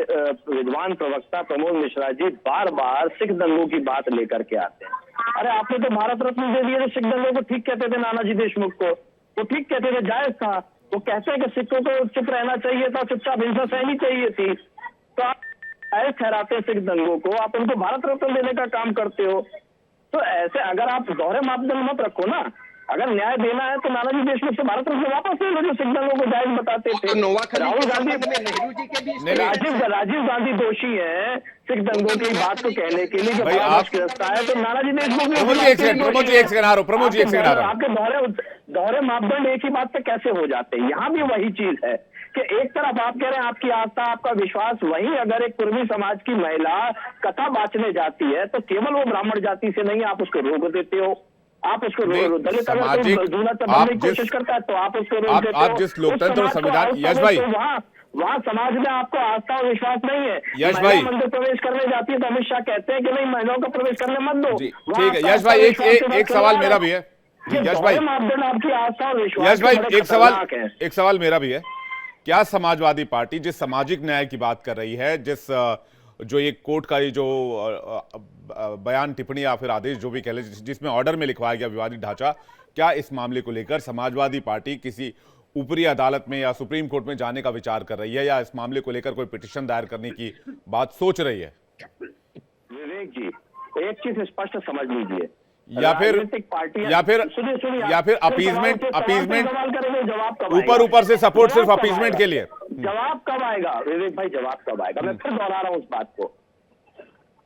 विद्वान प्रवक्ता प्रमोद मिश्रा जी बार बार सिख दंगों की बात लेकर के आते हैं। अरे आपने तो भारत रत्न दे दिए थे सिख दंगों को, ठीक कहते थे नानाजी देशमुख को, वो ठीक कहते थे, जायज था। वो कहते हैं कि सिखों को चुप रहना चाहिए था, चुपचाप हिंसा सहनी चाहिए थी, तो आप जायज ठहराते हैं सिख दंगों को, आप उनको भारत रत्न देने का काम करते हो। तो ऐसे अगर आप दोहरे मापदंड मत रखो ना, अगर न्याय देना है तो नानाजी देशमुख से भारत रत्न वापस ले लो जो सिख दंगों को जायज बताते थे। राहुल गांधी में नेहरू जी के भी राजीव गांधी दोषी है सिख दंगों की बात को कहने के लिए, भाई आप है तो नानाजी देशमुख प्रमोद जी एक सेकंड आ रहा हूं। आपके दोहरे मापदंड एक ही बात पे कैसे हो जाते हैं? यहाँ भी वही चीज है कि एक तरफ आप कह रहे हैं आपकी आस्था, आपका विश्वास, वहीं अगर एक पूर्वी समाज की महिला कथा बांचने जाती है तो केवल वो ब्राह्मण जाति से नहीं, आप उसको रोक देते हो, आप उसको दलित कोशिश करता है तो आप उसको रोक देते हो। आप जिस लोकतंत्र और संविधान, यश भाई, वहाँ समाज में आपको आस्था और विश्वास नहीं है। यश भाई, मंदिर प्रवेश करने जाती है तो अमित शाह कहते हैं कि नहीं महिलाओं का प्रवेश करने मत दो। ठीक है यश भाई, एक सवाल मेरा भी है। यश भाई, आपकी आस्था और विश्वास, यश भाई एक सवाल मेरा भी है। क्या समाजवादी पार्टी जिस सामाजिक न्याय की बात कर रही है, जो एक कोर्ट का ये जो बयान, टिप्पणी या फिर आदेश जो भी कह ले, जिसमें ऑर्डर में लिखवाया गया विवादित ढांचा, क्या इस मामले को लेकर समाजवादी पार्टी किसी ऊपरी अदालत में या सुप्रीम कोर्ट में जाने का विचार कर रही है, या इस मामले को लेकर कोई पिटीशन दायर करने की बात सोच रही है? विवेक जी, एक चीज स्पष्ट समझ लीजिए, या फिर अपीजमेंट ऊपर से सपोर्ट सिर्फ अपीजमेंट के लिए? जवाब कब आएगा विवेक भाई, जवाब कब आएगा? मैं फिर दोहरा रहा हूं उस बात को।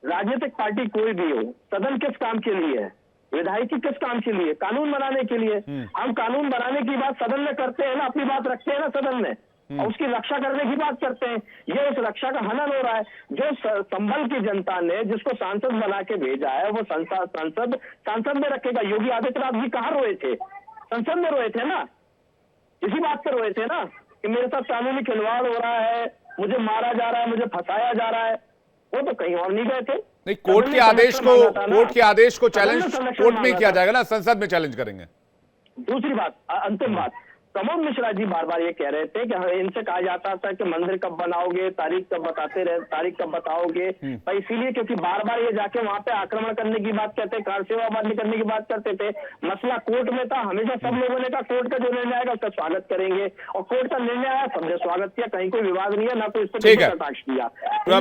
राजनीतिक पार्टी कोई भी हो, सदन किस काम के लिए है? विधायकी किस काम के लिए? कानून बनाने के लिए। हम कानून बनाने की बात सदन में करते हैं ना, अपनी बात रखते हैं ना सदन में, और उसकी रक्षा करने की बात करते हैं। ये उस रक्षा का हनन हो रहा है। जो संभल की जनता ने जिसको सांसद बना के भेजा है, वो सांसद में रखेगा। योगी आदित्यनाथ जी कहाँ रोए थे? संसद में रोए थे ना, इसी बात पर रोए थे ना कि मेरे साथ कानूनी खिलवाड़ हो रहा है, मुझे मारा जा रहा है, मुझे फंसाया जा रहा है। वो तो कहीं और नहीं गए थे। नहीं, कोर्ट के आदेश को चैलेंज कोर्ट में किया जाएगा ना, संसद में चैलेंज करेंगे। दूसरी बात, अंतिम बात, प्रमोद मिश्रा जी बार बार ये कह रहे थे कि इनसे कहा जाता था कि मंदिर कब बनाओगे, तारीख कब बताओगे भाई, इसीलिए क्योंकि बार बार ये जाके वहां पे आक्रमण करने की बात करते, कार सेवा बंद करने की बात करते थे। मसला कोर्ट में था, हमेशा सब लोगों ने कहा कोर्ट का जो निर्णय आएगा उसका स्वागत करेंगे, और कोर्ट का निर्णय आया, सबने स्वागत किया, कहीं कोई विवाद नहीं है, ना तो इस पर कटाक्ष किया।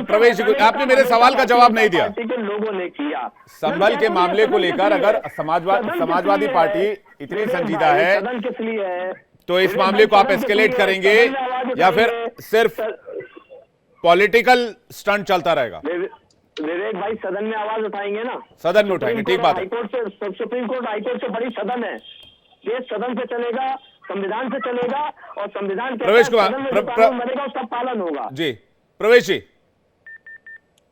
प्रवेश जी, आपने मेरे सवाल का जवाब नहीं दिया। लोगों ने किया संभल के मामले को लेकर अगर समाजवादी पार्टी इतनी संजीदा है, सदन किस लिए है? तो इस मामले को आप एस्केलेट करेंगे या फिर सिर्फ पॉलिटिकल स्टंट चलता रहेगा? विवेक भाई, सदन में आवाज उठाएंगे ना, सदन में उठाएंगे, ठीक बात है। सुप्रीम कोर्ट हाईकोर्ट से बड़ी सदन है, देश सदन से चलेगा, संविधान से चलेगा, और संविधान के प्रवेश कुमार बनेगा उसका पालन होगा। जी प्रवेश जी,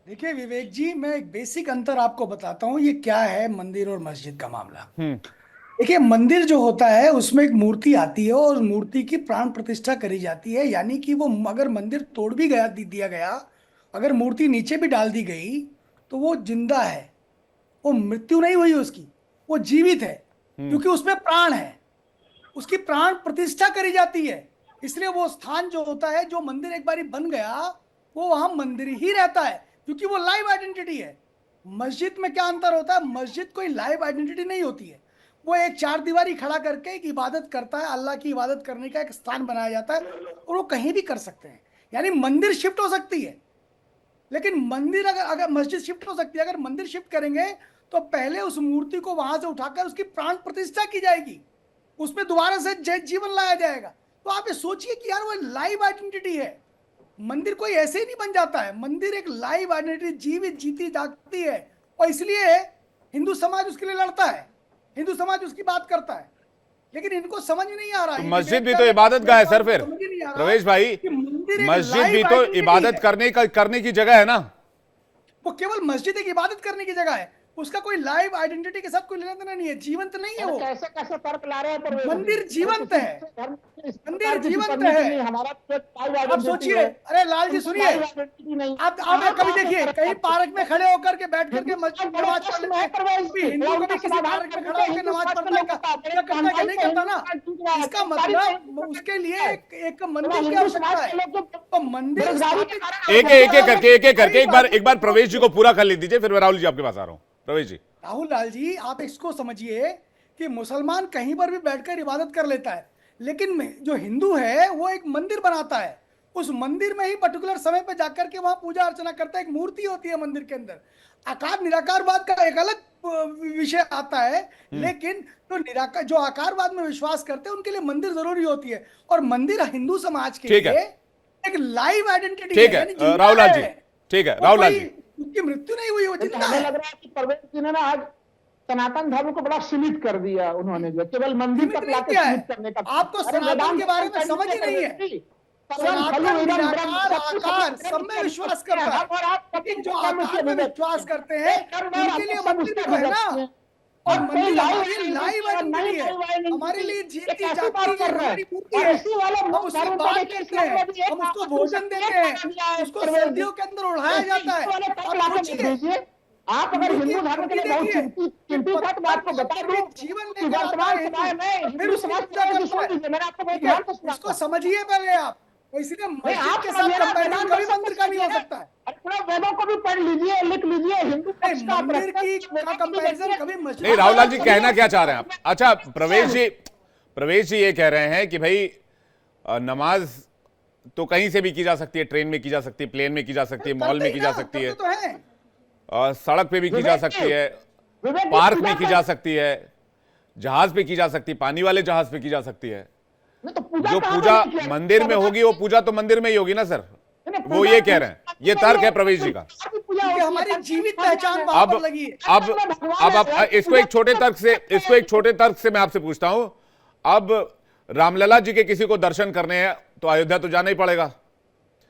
देखिए विवेक जी, मैं एक बेसिक अंतर आपको बताता हूँ। ये क्या है मंदिर और मस्जिद का मामला। देखिए, मंदिर जो होता है उसमें एक मूर्ति आती है और मूर्ति की प्राण प्रतिष्ठा करी जाती है, यानी कि वो अगर मंदिर तोड़ भी दिया गया, अगर मूर्ति नीचे भी डाल दी गई तो वो जिंदा है, वो मृत्यु नहीं हुई उसकी, वो जीवित है, क्योंकि उसमें प्राण है, उसकी प्राण प्रतिष्ठा करी जाती है। इसलिए वो स्थान जो होता है, जो मंदिर एक बारी बन गया, वो वहां मंदिर ही रहता है, क्योंकि वो लाइव आइडेंटिटी है। मस्जिद में क्या अंतर होता है? मस्जिद कोई लाइव आइडेंटिटी नहीं होती है, वो एक चार दीवारी खड़ा करके एक इबादत करता है, अल्लाह की इबादत करने का एक स्थान बनाया जाता है, और वो कहीं भी कर सकते हैं। यानी मंदिर शिफ्ट हो सकती है, लेकिन मंदिर अगर मस्जिद शिफ्ट हो सकती है, अगर मंदिर शिफ्ट करेंगे तो पहले उस मूर्ति को वहां से उठाकर उसकी प्राण प्रतिष्ठा की जाएगी, उसमें दोबारा से जीवन लाया जाएगा। तो आप ये सोचिए कि यार वो लाइव आइडेंटिटी है, मंदिर कोई ऐसे ही नहीं बन जाता है। मंदिर एक लाइव आइडेंटिटी, जीवित जीती जागती है, और इसलिए हिंदू समाज उसके लिए लड़ता है, हिंदू समाज उसकी बात करता है। लेकिन इनको समझ नहीं आ रहा है। मस्जिद भी तो इबादत गाह है सर। फिर प्रवेश भाई, मस्जिद भी तो इबादत करने की जगह है ना। वो केवल मस्जिद एक इबादत करने की जगह है, उसका कोई लाइव आइडेंटिटी के साथ कोई लेना देना नहीं है, जीवंत नहीं है वो। कैसे कैसे तर्क ला रहे हैं? मंदिर जीवंत है, मंदिर जीवंत है। आप सोचिए, अरे लाल जी सुनिए, आप कभी देखिए कहीं पार्क में खड़े होकर के बैठ करके मस्जिद नमाज पढ़ लेते हैं। हिंदू कभी किसी पार्क में खड़ा होकर नमाज पढ़ने का करता है नहीं करता ना। इसका मतलब उसके लिए एक मंदिर की आवश्यकता है। तो मंदिर एक करके एक बार प्रवेश जी को पूरा कर ले दीजिए, फिर मैं राहुल जी आपके पास आ रहा हूँ। प्रवेश जी, राहुल लाल जी, आप इसको समझिए कि मुसलमान कहीं पर भी बैठकर इबादत कर लेता है, लेकिन जो हिंदू है वो एक मंदिर बनाता है, उस मंदिर में ही पर्टिकुलर समय पे जाकर के वहां पूजा अर्चना करता है। एक मूर्ति होती है मंदिर के अंदर। आकार निराकारवाद का एक अलग विषय आता है, लेकिन जो आकारवाद में विश्वास करते हैं उनके लिए मंदिर जरूरी होती है। और मंदिर हिंदू समाज के लिए एक लाइव आइडेंटिटी है। ठीक है राहुल लाल जी, ठीक है राहुल लाल जी, उनकी मृत्यु नहीं हुई, वो जिंदा हमें है। लग रहा है कि प्रवेश जी ने ना आज सनातन धर्म को बड़ा सीमित कर दिया उन्होंने, जो केवल मंदिर तक लाके सीमित करने का। आपको सनातन के बारे में समझ ही नहीं है। सनातन निराकार आकार सब में विश्वास करता है, और आप लेकिन जो आकार में विश्वास करते हैं उनके लिए मंदिर भी है ना। और मंदिर हमारे लिए लाइव आइडेंटिटी है, हमारे लिए जीती जागती हमारी मूर्ति है। हम उसकी बात करते हैं, हम उसको भोजन देते हैं, उसको सर्दियों के अंदर उड़ाया जाता है। आप सोचिए, आप अगर हिंदू धर्म के लिए बहुत चिंतित है तो मैं आपको बता दूं जीवन कि वर्तमान समय में फिर उसको मैंने आपको इसको समझिए पहले आप। इसलिए मस्जिद के साथ कंपैरिजन कभी मंदिर का नहीं हो सकता है। वेदों को भी पढ़ लीजिए, लिख लीजिए, हिंदू मंदिर की कंपैरिजन कभी मस्जिद। नहीं राहुल लाल जी, कहना क्या चाह रहे हैं आप? अच्छा प्रवेश जी ये कह रहे हैं कि भाई नमाज तो कहीं से भी की जा सकती है, ट्रेन में की जा सकती है, प्लेन में की जा सकती है, मॉल में की जा सकती है, सड़क पे भी की जा सकती है, पार्क में की जा सकती है, जहाज पे की जा सकती है, पानी वाले जहाज पे की जा सकती है। जो पूजा मंदिर में होगी वो पूजा तो मंदिर में ही होगी ना सर, वो ये कह रहे हैं। ये तर्क है प्रवेश जी का। हमारी जीवित पहचान अब लगी है। अब इसको एक छोटे तर्क से मैं आपसे पूछता हूं, अब रामलला जी के किसी को दर्शन करने हैं तो अयोध्या तो जाना ही पड़ेगा।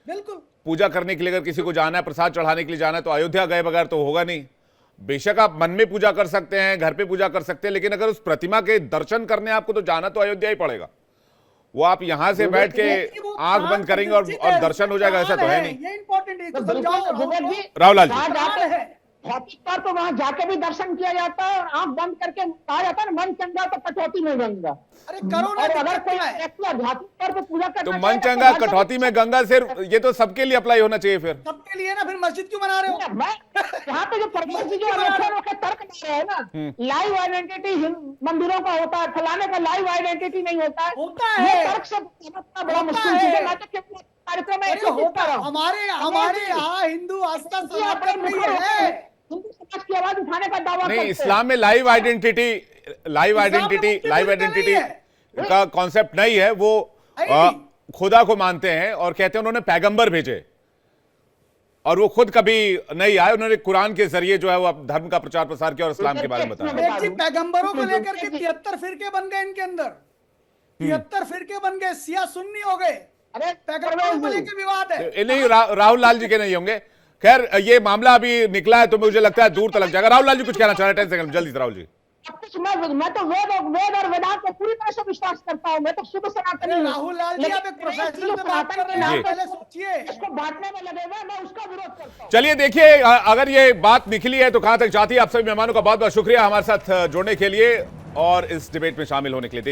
बिल्कुल। पूजा करने के लिए अगर किसी को जाना है, प्रसाद चढ़ाने के लिए जाना है, तो अयोध्या गए बगैर तो होगा नहीं। बेशक आप मन में पूजा कर सकते हैं, घर पे पूजा कर सकते हैं, लेकिन अगर उस प्रतिमा के दर्शन करने आपको तो जाना तो अयोध्या ही पड़ेगा। वो आप यहां से बैठ के आंख बंद करेंगे और दर्शन हो जाएगा, ऐसा तो है नहीं। ये इंपॉर्टेंट है। राहुल लाल जी, भौतिक पर तो वहां जाके भी दर्शन किया जाता है और आंख बंद करके कहा जाता है मन चंगा तो कटौती में गंगा। अरे करो ना, और अगर कोई व्यक्ति आध्यात्मिक पर तो पूजा करना तो मन चंगा कटौती में गंगा, सिर्फ ये तो सबके लिए अप्लाई होना चाहिए। फिर सबके लिए ना, फिर मस्जिद क्यों बना रहे हो? मैं यहाँ पे जो प्रवेश जी जो अनोखे तर्क दे रहे हैं ना, लाइव आइडेंटिटी मंदिरों का होता है, फलाने का लाइव आइडेंटिटी नहीं होता है। होता है, तर्क से बड़ा मुश्किल चीज है। मैं तो कार्यक्रम में होता है। हमारे यहाँ हिंदू आस्था सनातन नहीं है, हिंदू समाज की आवाज उठाने का दावा नहीं। इस्लाम में लाइव आइडेंटिटी का कॉन्सेप्ट नहीं है। वो खुदा को मानते हैं और कहते हैं उन्होंने पैगंबर भेजे, और वो खुद कभी नहीं आए। उन्होंने कुरान के जरिए जो है वो धर्म का प्रचार प्रसार किया और इस्लाम के बारे में बताया। पैगंबरों को लेकर के 73 फिरके बन गए इनके अंदर, 73 फिरके बन गए, सिया सुन्नी हो गए। अरे पैगंबरों को लेकर विवाद है। नहीं, राहुल लाल जी के नहीं होंगे। खैर, ये मामला अभी निकला है तो मुझे लगता है दूर तक जाएगा। राहुल लाल जी कुछ कहना चाह रहे हैं? 10 सेकंड जल्दी से राहुल जी। मैं तो वेद और वेदांत को पूरी तरह से विश्वास करता हूँ। मैं तो शुद्ध सनातनी हूँ। राहुल लाल जी, आप एक प्रोफेशनल में बात कर रहे हैं, पहले सोचिए। इसको बांटने में लगे हुए, मैं उसका विरोध करता हूँ। चलिए देखिए, अगर ये बात निकली है तो कहां तक जाती है। आप सभी मेहमानों का बहुत बहुत शुक्रिया हमारे साथ जुड़ने के लिए और इस डिबेट में शामिल होने के लिए।